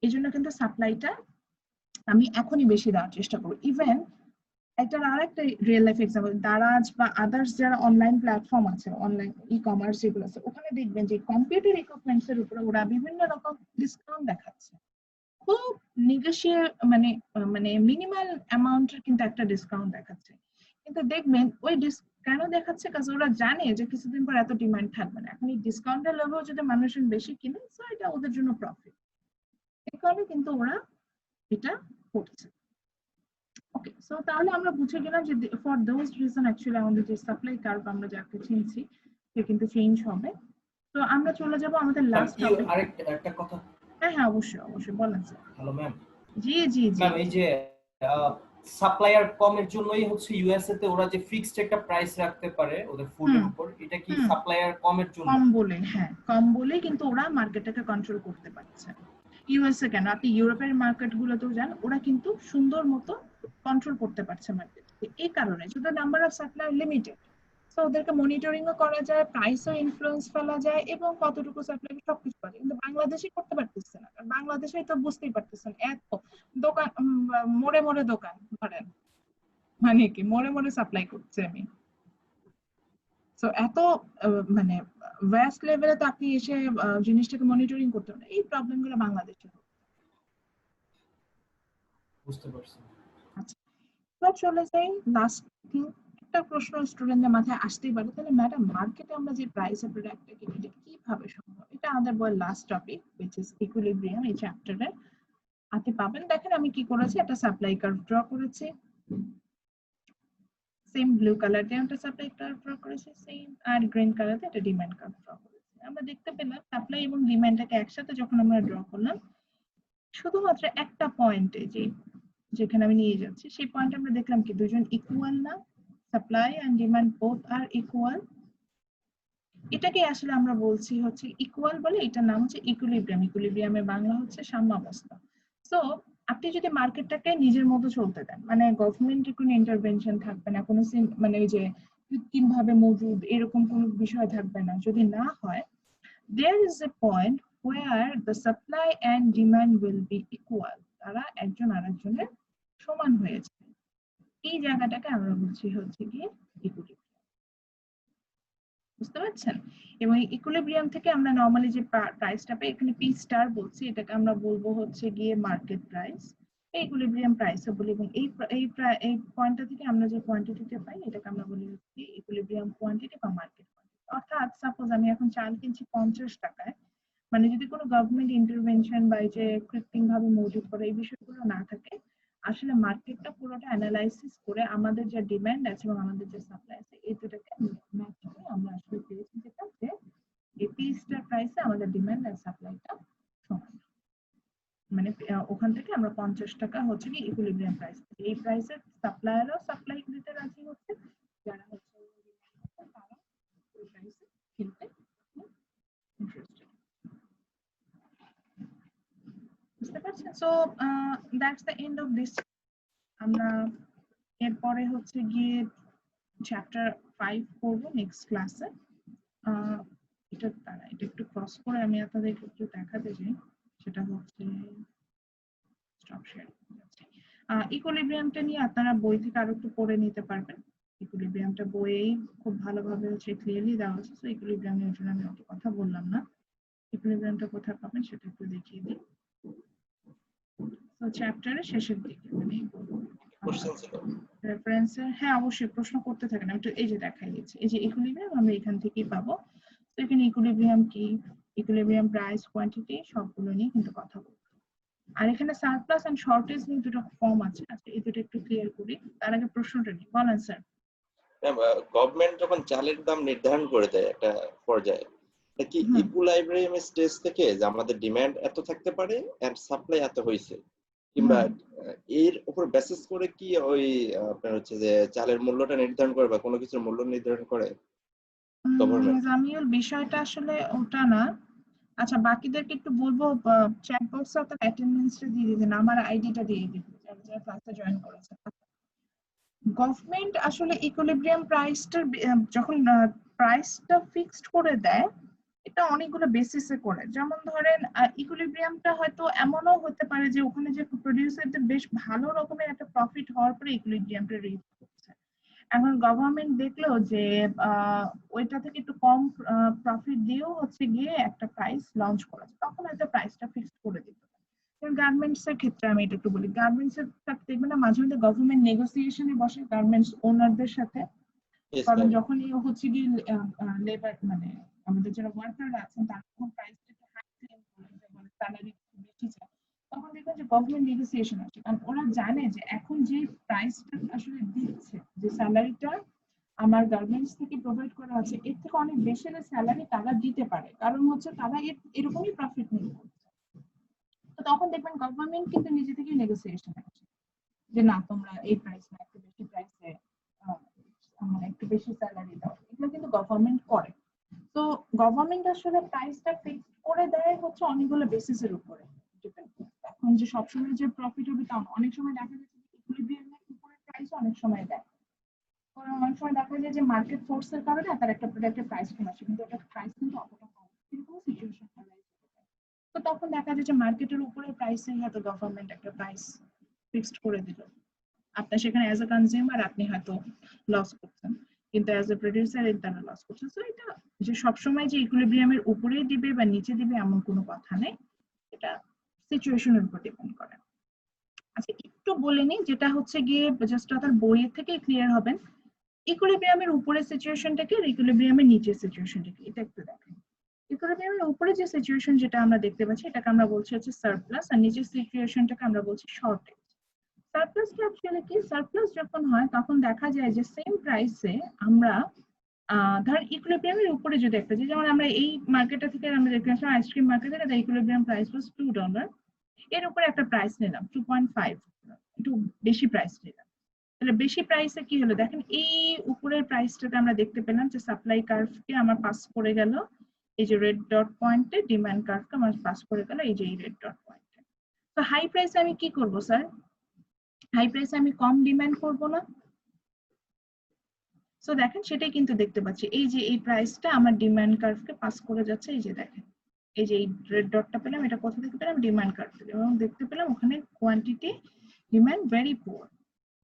এই জন্য কিন্তু সাপ্লাইটা আমি এখনই বেশি দেওয়ার চেষ্টা করবো। ইভেন এটার আরেকটা রিয়েল লাইফ এক্সাম্পল, দারাজ বা আদার্স যারা অনলাইন প্ল্যাটফর্ম আছে, অনলাইন ই কমার্স যেগুলো আছে, ওখানে দেখবেন যে কম্পিউটার ইকুইপমেন্টস এর উপরে ওরা বিভিন্ন রকম ডিসকাউন্ট দেখাচ্ছে, খুব নেগোশিয়েট মানে মানে মিনিমাল অ্যামাউন্টের কিন্তু একটা ডিসকাউন্ট দেখাচ্ছে, কিন্তু দেখবেন ওই কেন দেখাচ্ছে, কারণ ওরা জানে যে কিছুদিন পর এত ডিমান্ড থাকবে না, এখন এই ডিসকাউন্টের লোভেও যদি মানুষজন বেশি কিনে, সো এটা ওদের জন্য প্রফিট, এই কারণে কিন্তু ওরা এটা করছে। ওকে, সো তাহলে আমরা বুঝে গেলাম যে ফর দোজ রিজন অ্যাকচুয়ালি আমাদের যে সাপ্লাই কার্ভ আমরা যাকে চিনছি সে কিন্তু চেঞ্জ হবে। তো আমরা চলে যাব আমাদের লাস্ট টপিক। আরেকটা কথা। হ্যাঁ হ্যাঁ অবশ্যই অবশ্যই বলেন স্যার। Hello ma'am. জি জি জি ম্যাম, এই যে সাপ্লায়ার কমের জন্যই হচ্ছে ইউএসএ তে ওরা যে ফিক্সড একটা প্রাইস রাখতে পারে ওদের ফুডের উপর, এটা কি সাপ্লায়ার কমের জন্য? কম বলে, হ্যাঁ কম বলে কিন্তু ওরা মার্কেটটাকে কন্ট্রোল করতে পারছে। ইউএসএ কেন, আপনি ইউরোপের মার্কেট গুলোতেও যান, ওরা কিন্তু সুন্দর মতো কন্ট্রোল করতে পারছে মার্কেট, এই কারণে শুধু number of supply limited, so ওদেরকে মনিটরিংও করা যায়, প্রাইসও ইনফ্লুয়েন্স ফেলা যায় এবং কতটুকু সাপ্লাই সবকিছু করে, কিন্তু বাংলাদেশে করতে পারতেছে না, কারণ বাংলাদেশে তো বুঝতেই পারতেছেন এত দোকান, মোড়ে মোড়ে দোকান ধরেন, মানে কি মোড়ে মোড়ে সাপ্লাই করছে আমি, সো এত মানে ভ্যাস্ট লেভেলে তো আপনি এসে জিনিসটাকে মনিটরিং করতে পারেন, এই প্রবলেমগুলো বাংলাদেশে। বুঝতে পারছি। আচ্ছা, এবার চলে যাই লাস্ট থিং। একটা প্রশ্ন স্টুডেন্টদের মাথায় আসতেই পারে, তাহলে ম্যাডাম মার্কেটে আমরা যে প্রাইসে প্রোডাক্টটা কিনি এটা কিভাবে সম্ভব? এটা আমাদের বই last topic which is equilibrium, এই চ্যাপ্টারে আপনি পাবেন। দেখেন আমি কি করেছি, একটা সাপ্লাই কার্ভ ড্র করেছি, সেম ব্লু কালার দিয়ে একটা সাপ্লাই কার্ভ ড্র করেছি, সেম আর গ্রিন কালার দিয়ে একটা ডিমান্ড কার্ভ ড্র করেছি। আমরা দেখতে পেলাম সাপ্লাই এবং ডিমান্ডটাকে একসাথে যখন আমরা ড্র করলাম, শুধুমাত্র একটা পয়েন্টে যেখানে আমি নিয়ে যাচ্ছি সেই পয়েন্ট আমরা দেখলাম কি দুজন ইকুয়াল না, supply and demand both are equal, এটাকে আসলে আমরা বলছি হচ্ছে ইকুয়াল বলে, এটার নাম হচ্ছে ইকুইলিব্রিয়াম। ইকুইলিব্রিয়ামের বাংলা হচ্ছে সাম্যাবস্থা। সো আপনি যদি মার্কেটটাকে নিজের মতো চলতে দেন, মানে গভর্নমেন্টের কোনো ইন্টারভেনশন থাকবে না, কোনো মানে ওই যে কৃত্রিম ভাবে মজুদ এরকম কোনো বিষয় থাকবে না, যদি না হয়, there is a point where the supply and demand will be equal, তারা একজন আরেকজনের সমান হয়ে যাবে, এই জায়গাটাকে আমরা বলছি হচ্ছে কি ইকুইলিব্রিয়াম। বুঝতে পারছেন? এবং ইকুইলিব্রিয়াম থেকে আমরা নরমালি যে প্রাইসটা পাই, এখানে পি স্টার বলছি, এটাকে আমরা বলবো হচ্ছে গিয়ে মার্কেট প্রাইস, ইকুইলিব্রিয়াম প্রাইসও বলি। এবং এই পয়েন্টটা থেকে আমরা যে কোয়ান্টিটিটা পাই এটাকে আমরা বলি হচ্ছে ইকুইলিব্রিয়াম কোয়ান্টিটি বা মার্কেট কোয়ান্টিটি। অর্থাৎ সাপোজ আমি এখন চাল কিনছি 50 টাকায়, মানে যদি কোনো গভর্নমেন্ট ইন্টারভেনশন বা এই যে কৃত্রিম ভাবে মজুত করা এই বিষয়গুলো না থাকে, আসলে মার্কেটটা পুরোটা অ্যানালাইসিস করে আমাদের যে ডিমান্ড আছে এবং আমাদের যে সাপ্লাই আছে এই দুটোকে ম্যাচ করে আমরা আসলে পেয়েছি যেটা যে এই পি স্টার প্রাইসে আমাদের ডিমান্ড আর সাপ্লাইটা সমান। মানে ওখান থেকে আমরা 50 টাকা হচ্ছে কি ইকুইলিব্রিয়াম প্রাইস, এই প্রাইসে সাপ্লায়ারও সাপ্লাই দিতে রাজি হচ্ছে, যারা হচ্ছে তারা ওই প্রাইসে কিনতে ইন্টারেস্টেড। বুঝতে পারছেন? So that's the end of this. আমরা এরপরে হচ্ছে গিয়ে চ্যাপ্টার 5 করব নেক্সট ক্লাসে। এটা একটু ক্রস করে আমি আপনাদেরকে একটু দেখাতে চাই, সেটা হচ্ছে স্টপ শেয়ারিং। ইকুইলিব্রিয়ামটা নিয়ে আপনারা বই থেকে আরো একটু পড়ে নিতে পারবেন। ইকুইলিব্রিয়ামটা বইয়েই খুব ভালোভাবে হচ্ছে ক্লিয়ারলি দেওয়া আছে, সো ইকুইলিব্রিয়ামের জন্য আমি অত কথা বললাম না। ইকুইলিব্রিয়ামটা কোথায় পাবেন সেটা একটু দেখিয়ে দিই। তো চ্যাপ্টারের শেষের দিকে মানে কোশ্চেন ছিল রেফারেন্সের, হ্যাঁ অবশ্যই প্রশ্ন করতে থাকেন। আমি একটু এই যে দেখাই দিচ্ছি, এই যে ইকুইলিব্রিয়াম আমরা এখান থেকেই পাবো। তো এখানে ইকুইলিব্রিয়াম কি, ইকুইলিব্রিয়াম প্রাইস, কোয়ান্টিটি সবগুলো নিয়ে কিন্তু কথা বলবো। আর এখানে সারপ্লাস এন্ড শর্টেজ নিয়ে দুটো ফর্ম আছে, আচ্ছা এই দুটো একটু ক্লিয়ার করি। তার আগে প্রশ্নটা নিই, বলেন স্যার। গভর্নমেন্ট যখন চালের দাম নির্ধারণ করে দেয় একটা পর্যায়ে, এটা কি ইকুইলিব্রিয়াম স্টেজ থেকে যে আমাদের ডিমান্ড এত থাকতে পারে এন্ড সাপ্লাই এত হইছে, কিংবা এর উপর বেসিস করে কি ওই আপনার হচ্ছে যে চালের মূল্যটা নির্ধারণ করে বা কোনো কিছুর মূল্য নির্ধারণ করে গভর্নমেন্ট? জামিউল বিষয়টা আসলে ওটা না। আচ্ছা বাকিদেরকে একটু বলবো চ্যাট বক্সে আপনার অ্যাটেন্ডেন্সটা দিয়ে দিবেন, আমার আইডিটা দিয়ে দিবেন যারা ক্লাসে জয়েন করেছে। গভর্নমেন্ট আসলে ইকুইলিব্রিয়াম প্রাইসটার যখন প্রাইসটা ফিক্সড করে দেয়, এটা অনেকগুলো বেসিসে করে। যেমন ধরেন ইকুইলিব্রিয়ামটা হয়তো এমনও হতে পারে যে ওখানে যে প্রোডিউসারদের বেশ ভালো রকমের একটা প্রফিট হওয়ার পরে ইকুইলিব্রিয়ামটা রিচ করছে। এখন গভর্নমেন্ট দেখলো যে ওইটা থেকে একটু কম প্রফিট দিয়েও হচ্ছে গিয়ে একটা প্রাইস লঞ্চ করেছে, তখন হয়তো প্রাইসটা ফিক্সড করে দিতে পারে। গার্মেন্টস এর ক্ষেত্রে আমি এটা একটু বলি, গার্মেন্টস এর সাথে দেখবেন না মাঝে মধ্যে গভর্নমেন্ট নেগোসিয়েশনে বসে গার্মেন্টস ওনারদের সাথে, কারণ যখনই হচ্ছে কি লেবার মানে আমাদের যারা ওয়ার্কার আছেন তারা যখন প্রাইসটাকে হাই ক্লেম করে, যেমন স্যালারি বেশি চায়, তখন দেখবেন যে গভর্নমেন্ট নেগোসিয়েশন আসে, কারণ ওরা জানে যে এখন যে প্রাইসটা আসলে দিচ্ছে, যে স্যালারিটা আমার গার্মেন্টস থেকে প্রোভাইড করা আছে এর থেকে অনেক বেশি স্যালারি তারা দিতে পারে, কারণ হচ্ছে তারা এরকমই প্রফিট নিয়ে করছে। তো তখন দেখবেন গভর্নমেন্ট কিন্তু নিজে থেকে নেগোসিয়েশন আসে যে না তোমরা এই প্রাইস না একটু বেশি প্রাইসে মানে একটু বেশি স্যালারি দাও, এগুলো কিন্তু গভর্নমেন্ট করে। তো গভর্নমেন্ট আসলে প্রাইসটা ফিক্স করে দেয় হচ্ছে অনেকগুলো বেসিসের উপরে ডিপেন্ড করে। এখন যে সবসময় যে প্রফিট হবে তা অনেক সময় দেখা যাচ্ছে যে ইকুইলিব্রিয়ামের উপরে প্রাইস অনেক সময় দেয়, কারণ অনেক সময় দেখা যায় যে মার্কেট ফোর্সের কারণে তার একটা প্রোডাক্টের প্রাইস কম আসে, কিন্তু ওটার প্রাইস কিন্তু অতটা কম, কিন্তু সিচুয়েশন তো তখন দেখা যায় যে মার্কেটের উপরে প্রাইসে হয়তো গভর্নমেন্ট একটা প্রাইস ফিক্সড করে দিল, আপনার সেখানে অ্যাজ এ কনজিউমার আপনি হয়তো লস করছেন, কিন্তু অ্যাজ এ প্রোডিউসার তারা লস করছেন। তো এটা যে সবসময় যে ইকুইলিব্রিয়ামের উপরেই দিবে বা নিচে দিবে এমন কোনো কথা নেই, এটা সিচুয়েশনের উপর ডিপেন্ড করে। আচ্ছা একটু বলে নিই, যেটা হচ্ছে গিয়ে জাস্ট আপনার বইয়ের থেকে ক্লিয়ার হবেন, ইকুইলিব্রিয়ামের উপরে সিচুয়েশনটাকে আর ইকুইলিব্রিয়ামের নিচের সিচুয়েশনটাকে এটা একটু দেখেন। ইকুইলিব্রিয়ামের উপরে যে সিচুয়েশন যেটা আমরা দেখতে পাচ্ছি এটাকে আমরা বলছি হচ্ছে সারপ্লাস, আর নিচের সিচুয়েশনটাকে আমরা বলছি শর্টেজ। সারপ্লাসটা অ্যাকচুয়ালি কি, সারপ্লাস যখন হয় তখন দেখা যায় যে সেম প্রাইসে আমরা ধর ইকুইলিব্রিয়ামের উপরে যদি একটা, যেমন আমরা এই মার্কেটটা থেকে আমরা দেখতে আসলাম আইসক্রিম মার্কেটে, দ্য ইকুইলিব্রিয়াম প্রাইস ওয়াজ $2, এর উপরে একটা প্রাইস নিলাম 2.5, একটু বেশি প্রাইস নিলাম। তাহলে বেশি প্রাইসে কি হলো দেখেন, এই উপরের প্রাইসটাতে আমরা দেখতে পেলাম যে সাপ্লাই কার্ভকে আমার পাস করে গেল এই যে রেড ডট পয়েন্টে, ডিমান্ড কার্ভকে আমার পাস করে গেল এই যে এই রেড ডট পয়েন্টে। তো হাই প্রাইসে আমি কি করব স্যার, হাই প্রাইসে আমি কম ডিমান্ড করব না। সো দেখেন সেটাই কিন্তু দেখতে পাচ্ছি, এই যে এই প্রাইসটা আমার ডিমান্ড কার্ভকে পাস করে যাচ্ছে, এই যে দেখেন এই যে এই রেড ডটটা পেলাম, এটা কোথা থেকে পেলাম, ডিমান্ড কার্ভ থেকে, এবং দেখতে পেলাম ওখানে quantity demand very poor.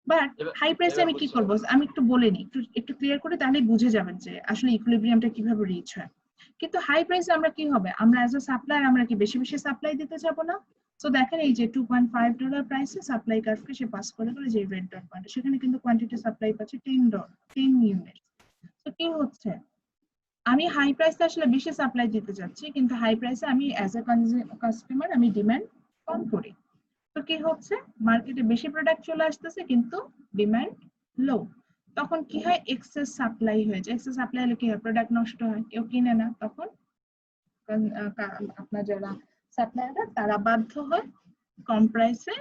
But high প্রাইসে আমি কি করব আমি একটু বলে নিই, একটু ক্লিয়ার করে, তাহলে বুঝে যাবেন যে আসলে ইকুইলিব্রিয়ামটা কিভাবে রিচ হয়। কিন্তু হাই প্রাইসে আমরা কি হবে, আমরা অ্যাজ আ সাপ্লায়ার আমরা কি বেশি বেশি সাপ্লাই দিতে যাব না? সো দেখেন এই যে $2.5 প্রাইসে সাপ্লাই কার্ভকে সে পাস করে যে রেড ডট পয়েন্ট, সেখানে কিন্তু কোয়ান্টিটি সাপ্লাই পাচ্ছে 10 ইউনিট। তো কি হচ্ছে, আমি হাই প্রাইসে আসলে বেশি সাপ্লাই দিতে যাচ্ছি, কিন্তু হাই প্রাইসে আমি অ্যাজ এ কাস্টমার আমি ডিমান্ড কম করি। তো কি হচ্ছে, মার্কেটে বেশি প্রোডাক্ট চলে আসতেছে কিন্তু ডিমান্ড লো। তখন কি হয়, এক্সেস সাপ্লাই হয়ে যায়। এক্সেস সাপ্লাই হলে কি হয়, প্রোডাক্ট নষ্ট হয়, কেউ কিনে না। তখন আপনার যারা সাপ্লায়াররা তারা বাধ্য হয় কম প্রাইসে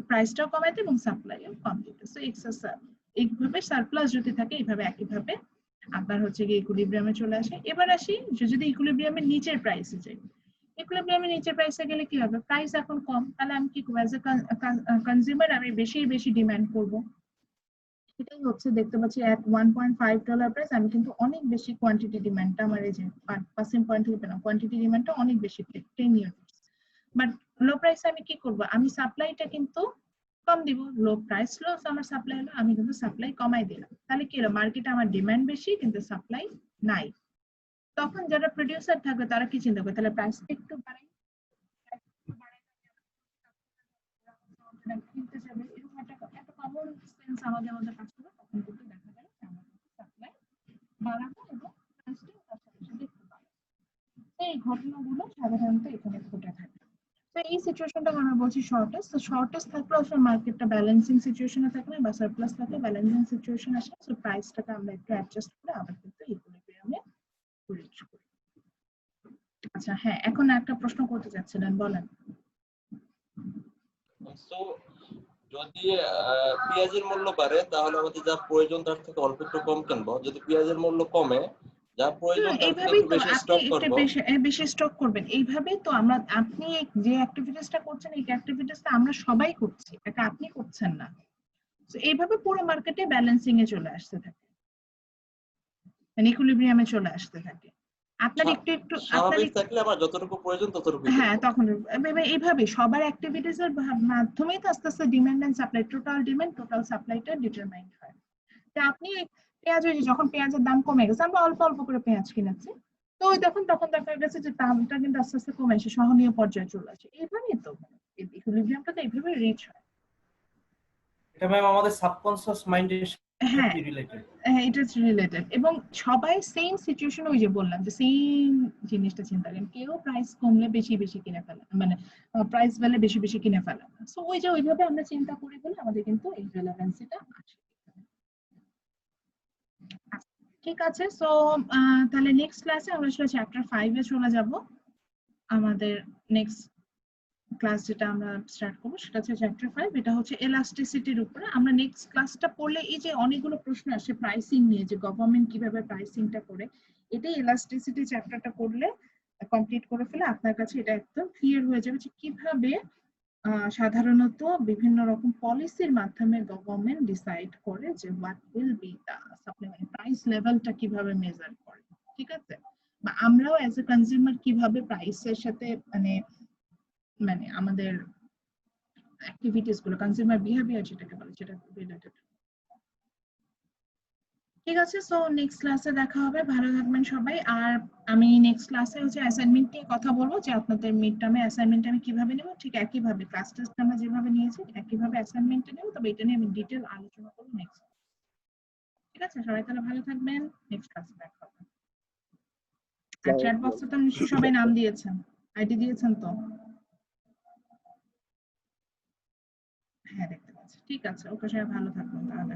প্রাইসটাও কমাইতে এবং সাপ্লাইও কম দিতে। সো এক্সেস এইভাবে সারপ্লাস যদি থাকে, এইভাবে একইভাবে আপনার হচ্ছে গিয়ে ইকুইলিব্রিয়ামে চলে আসে। এবার আসি যদি ইকুইলিব্রিয়ামের নিচের প্রাইসে যাই, ইকুইলিব্রিয়ামের নিচের প্রাইসে গেলে কি হবে, প্রাইস এখন কম, তাহলে আমি কি করবো, অ্যাজ এ কনজিউমার আমি বেশি বেশি ডিমান্ড করব। এটাই হচ্ছে, দেখতে পাচ্ছি at $1.5 প্রাইস আমি কিন্তু অনেক বেশি কোয়ান্টিটি ডিমান্ডটা আমার এই যে পাসিং পয়েন্ট থেকে পেলাম, কোয়ান্টিটি ডিমান্ডটা অনেক বেশি 10 ইউনিটস। বাট লো প্রাইসে আমি কি করব, আমি সাপ্লাইটা কিন্তু কম দিব। লো প্রাইস লো, আমার সাপ্লাই হলো, আমি কিন্তু সাপ্লাই কমাই দিলাম। তাহলে কি হলো, মার্কেটে আমার ডিমান্ড বেশি কিন্তু সাপ্লাই নাই। তখন যারা প্রোডিউসার থাকবে তারা কি চিন্তা করবে, তাহলে প্রাইস একটু বাড়াই, কিনতে যাবে, এরকম একটা কমন সেন্স আমাদের মধ্যে কাজ করে। তখন কিন্তু দেখা যায় যে আমরা সাপ্লাই বাড়াবো এবং প্রাইসটাও তার সাথে সাথে একটু বাড়াবো। এই ঘটনাগুলো সাধারণত এখানে ঘটে থাকে। তো এই সিচুয়েশনটা আমরা বলছি শর্টেজ। তো শর্টেজ থাকলে আসলে মার্কেটটা ব্যালেন্সিং সিচুয়েশনে থাকে না, বা সারপ্লাস থাকলে ব্যালেন্সিং সিচুয়েশন আসে। সো প্রাইসটাকে আমরা একটু অ্যাডজাস্ট করে আবার কিন্তু ইকুইলিব্রিয়ামে রিচ করি। আচ্ছা হ্যাঁ, এখন একটা প্রশ্ন করতে চাচ্ছিলেন, বলেন। সো যদি পেঁয়াজের মূল্য বাড়ে তাহলে আমাদের যা প্রয়োজন তার থেকে অল্প একটু কম কিনবো, যদি পেঁয়াজের মূল্য কমে যা প্রয়োজন তার থেকে এইভাবেই একটু তো বেশি আপনি স্টক একটু করব। বেশি স্টক করবেন। এইভাবেই তো আমরা, আপনি যে অ্যাক্টিভিটিসটা করছেন এই অ্যাক্টিভিটিসটা আমরা সবাই করছি, এটা আপনি করছেন না। তো এইভাবে পুরো মার্কেটে ব্যালেন্সিং এ চলে আসতে থাকে, মানে ইকুইলিব্রিয়ামে চলে আসতে থাকে। আপনার একটু একটু আপনার স্বাভাবিক থাকলে আমার যতটুকু প্রয়োজন ততটুকুই হ্যাঁ, কিনবো। তখন এইভাবে সবার অ্যাক্টিভিটিস এর মাধ্যমেই তো আস্তে আস্তে demand and supply, total demand total সাপ্লাইটা ডিটারমাইন্ড হয়। তো আপনি পেঁয়াজ, ওই যে যখন পেঁয়াজের দাম কমে গেছে, আমরা অল্প অল্প করে পেঁয়াজ কিনেছি, তো ওই তখন দেখা গেছে যে দামটা কিন্তু আস্তে আস্তে কমে এসে সহনীয় পর্যায়ে চলে আসে। এইভাবেই তো ইকুইলিব্রিয়ামটা তো এইভাবে রিচ হয়। এটা ম্যাম আমাদের সাবকনসিয়াস মাইন্ডের হ্যাঁ, সাথে রিলেটেড। এটা রিলেটেড, এবং সবাই সেম সিচুয়েশন, ওই যে বললাম যে সেম জিনিসটা চিন্তা করেন, কেউ প্রাইস কমলে বেশি বেশি কিনে ফেলে, মানে প্রাইস বেলে বেশি বেশি কিনে ফেলে। সো ওই যে ওইভাবে আমরা চিন্তা করি বলে আমাদের কিন্তু এই রিলেভেন্সিটা আসে। ঠিক আছে, সো তাহলে নেক্সট ক্লাসে আমরা আসলে চ্যাপ্টার 5 এ চলে যাব। আমাদের নেক্সট ক্লাস যেটা আমরা স্টার্ট করবো সেটা হচ্ছে চ্যাপ্টার 5, এটা হচ্ছে এলাস্টিসিটির উপরে। আমরা নেক্সট ক্লাসটা পড়লে এই যে অনেকগুলো প্রশ্ন আসে প্রাইসিং নিয়ে, যে গভর্নমেন্ট কিভাবে প্রাইসিংটা করে, এটাই এলাস্টিসিটি চ্যাপ্টারটা করলে কমপ্লিট করে ফেলে আপনার কাছে এটা একদম ক্লিয়ার হয়ে যাবে যে কিভাবে সাধারণত বিভিন্ন রকম পলিসির মাধ্যমে গভর্নমেন্ট ডিসাইড করে যে what will be the supply, মানে প্রাইস লেভেলটা কিভাবে মেজার করে। ঠিক আছে, বা আমরাও অ্যাজ এ কনজিউমার কিভাবে প্রাইসের সাথে মানে মানে আমাদের অ্যাক্টিভিটিস গুলো, কনজিউমার বিহেভিয়ার যেটাকে বলে, সেটা রিলেটেড। ঠিক আছে, সো নেক্সট ক্লাসে দেখা হবে, ভালো থাকবেন সবাই। আর আমি নেক্সট ক্লাসে হচ্ছে অ্যাসাইনমেন্ট নিয়ে কথা বলবো, যে আপনাদের মিড টার্মে অ্যাসাইনমেন্ট আমি কিভাবে নেব, ঠিক একইভাবে ক্লাস টেস্ট আমরা যেভাবে নিয়েছি একইভাবে অ্যাসাইনমেন্টটা নেব, তবে এটা নিয়ে আমি ডিটেল আলোচনা করবো নেক্সট। ঠিক আছে, সবাই তাহলে ভালো থাকবেন, নেক্সট ক্লাসে দেখা হবে। আর চ্যাট বক্সে তো নিশ্চয়ই সবাই নাম দিয়েছেন, আইডি দিয়েছেন তো? হ্যাঁ দেখতে পাচ্ছি, ঠিক আছে, ওকে, সবাই ভালো থাকবেন তাহলে।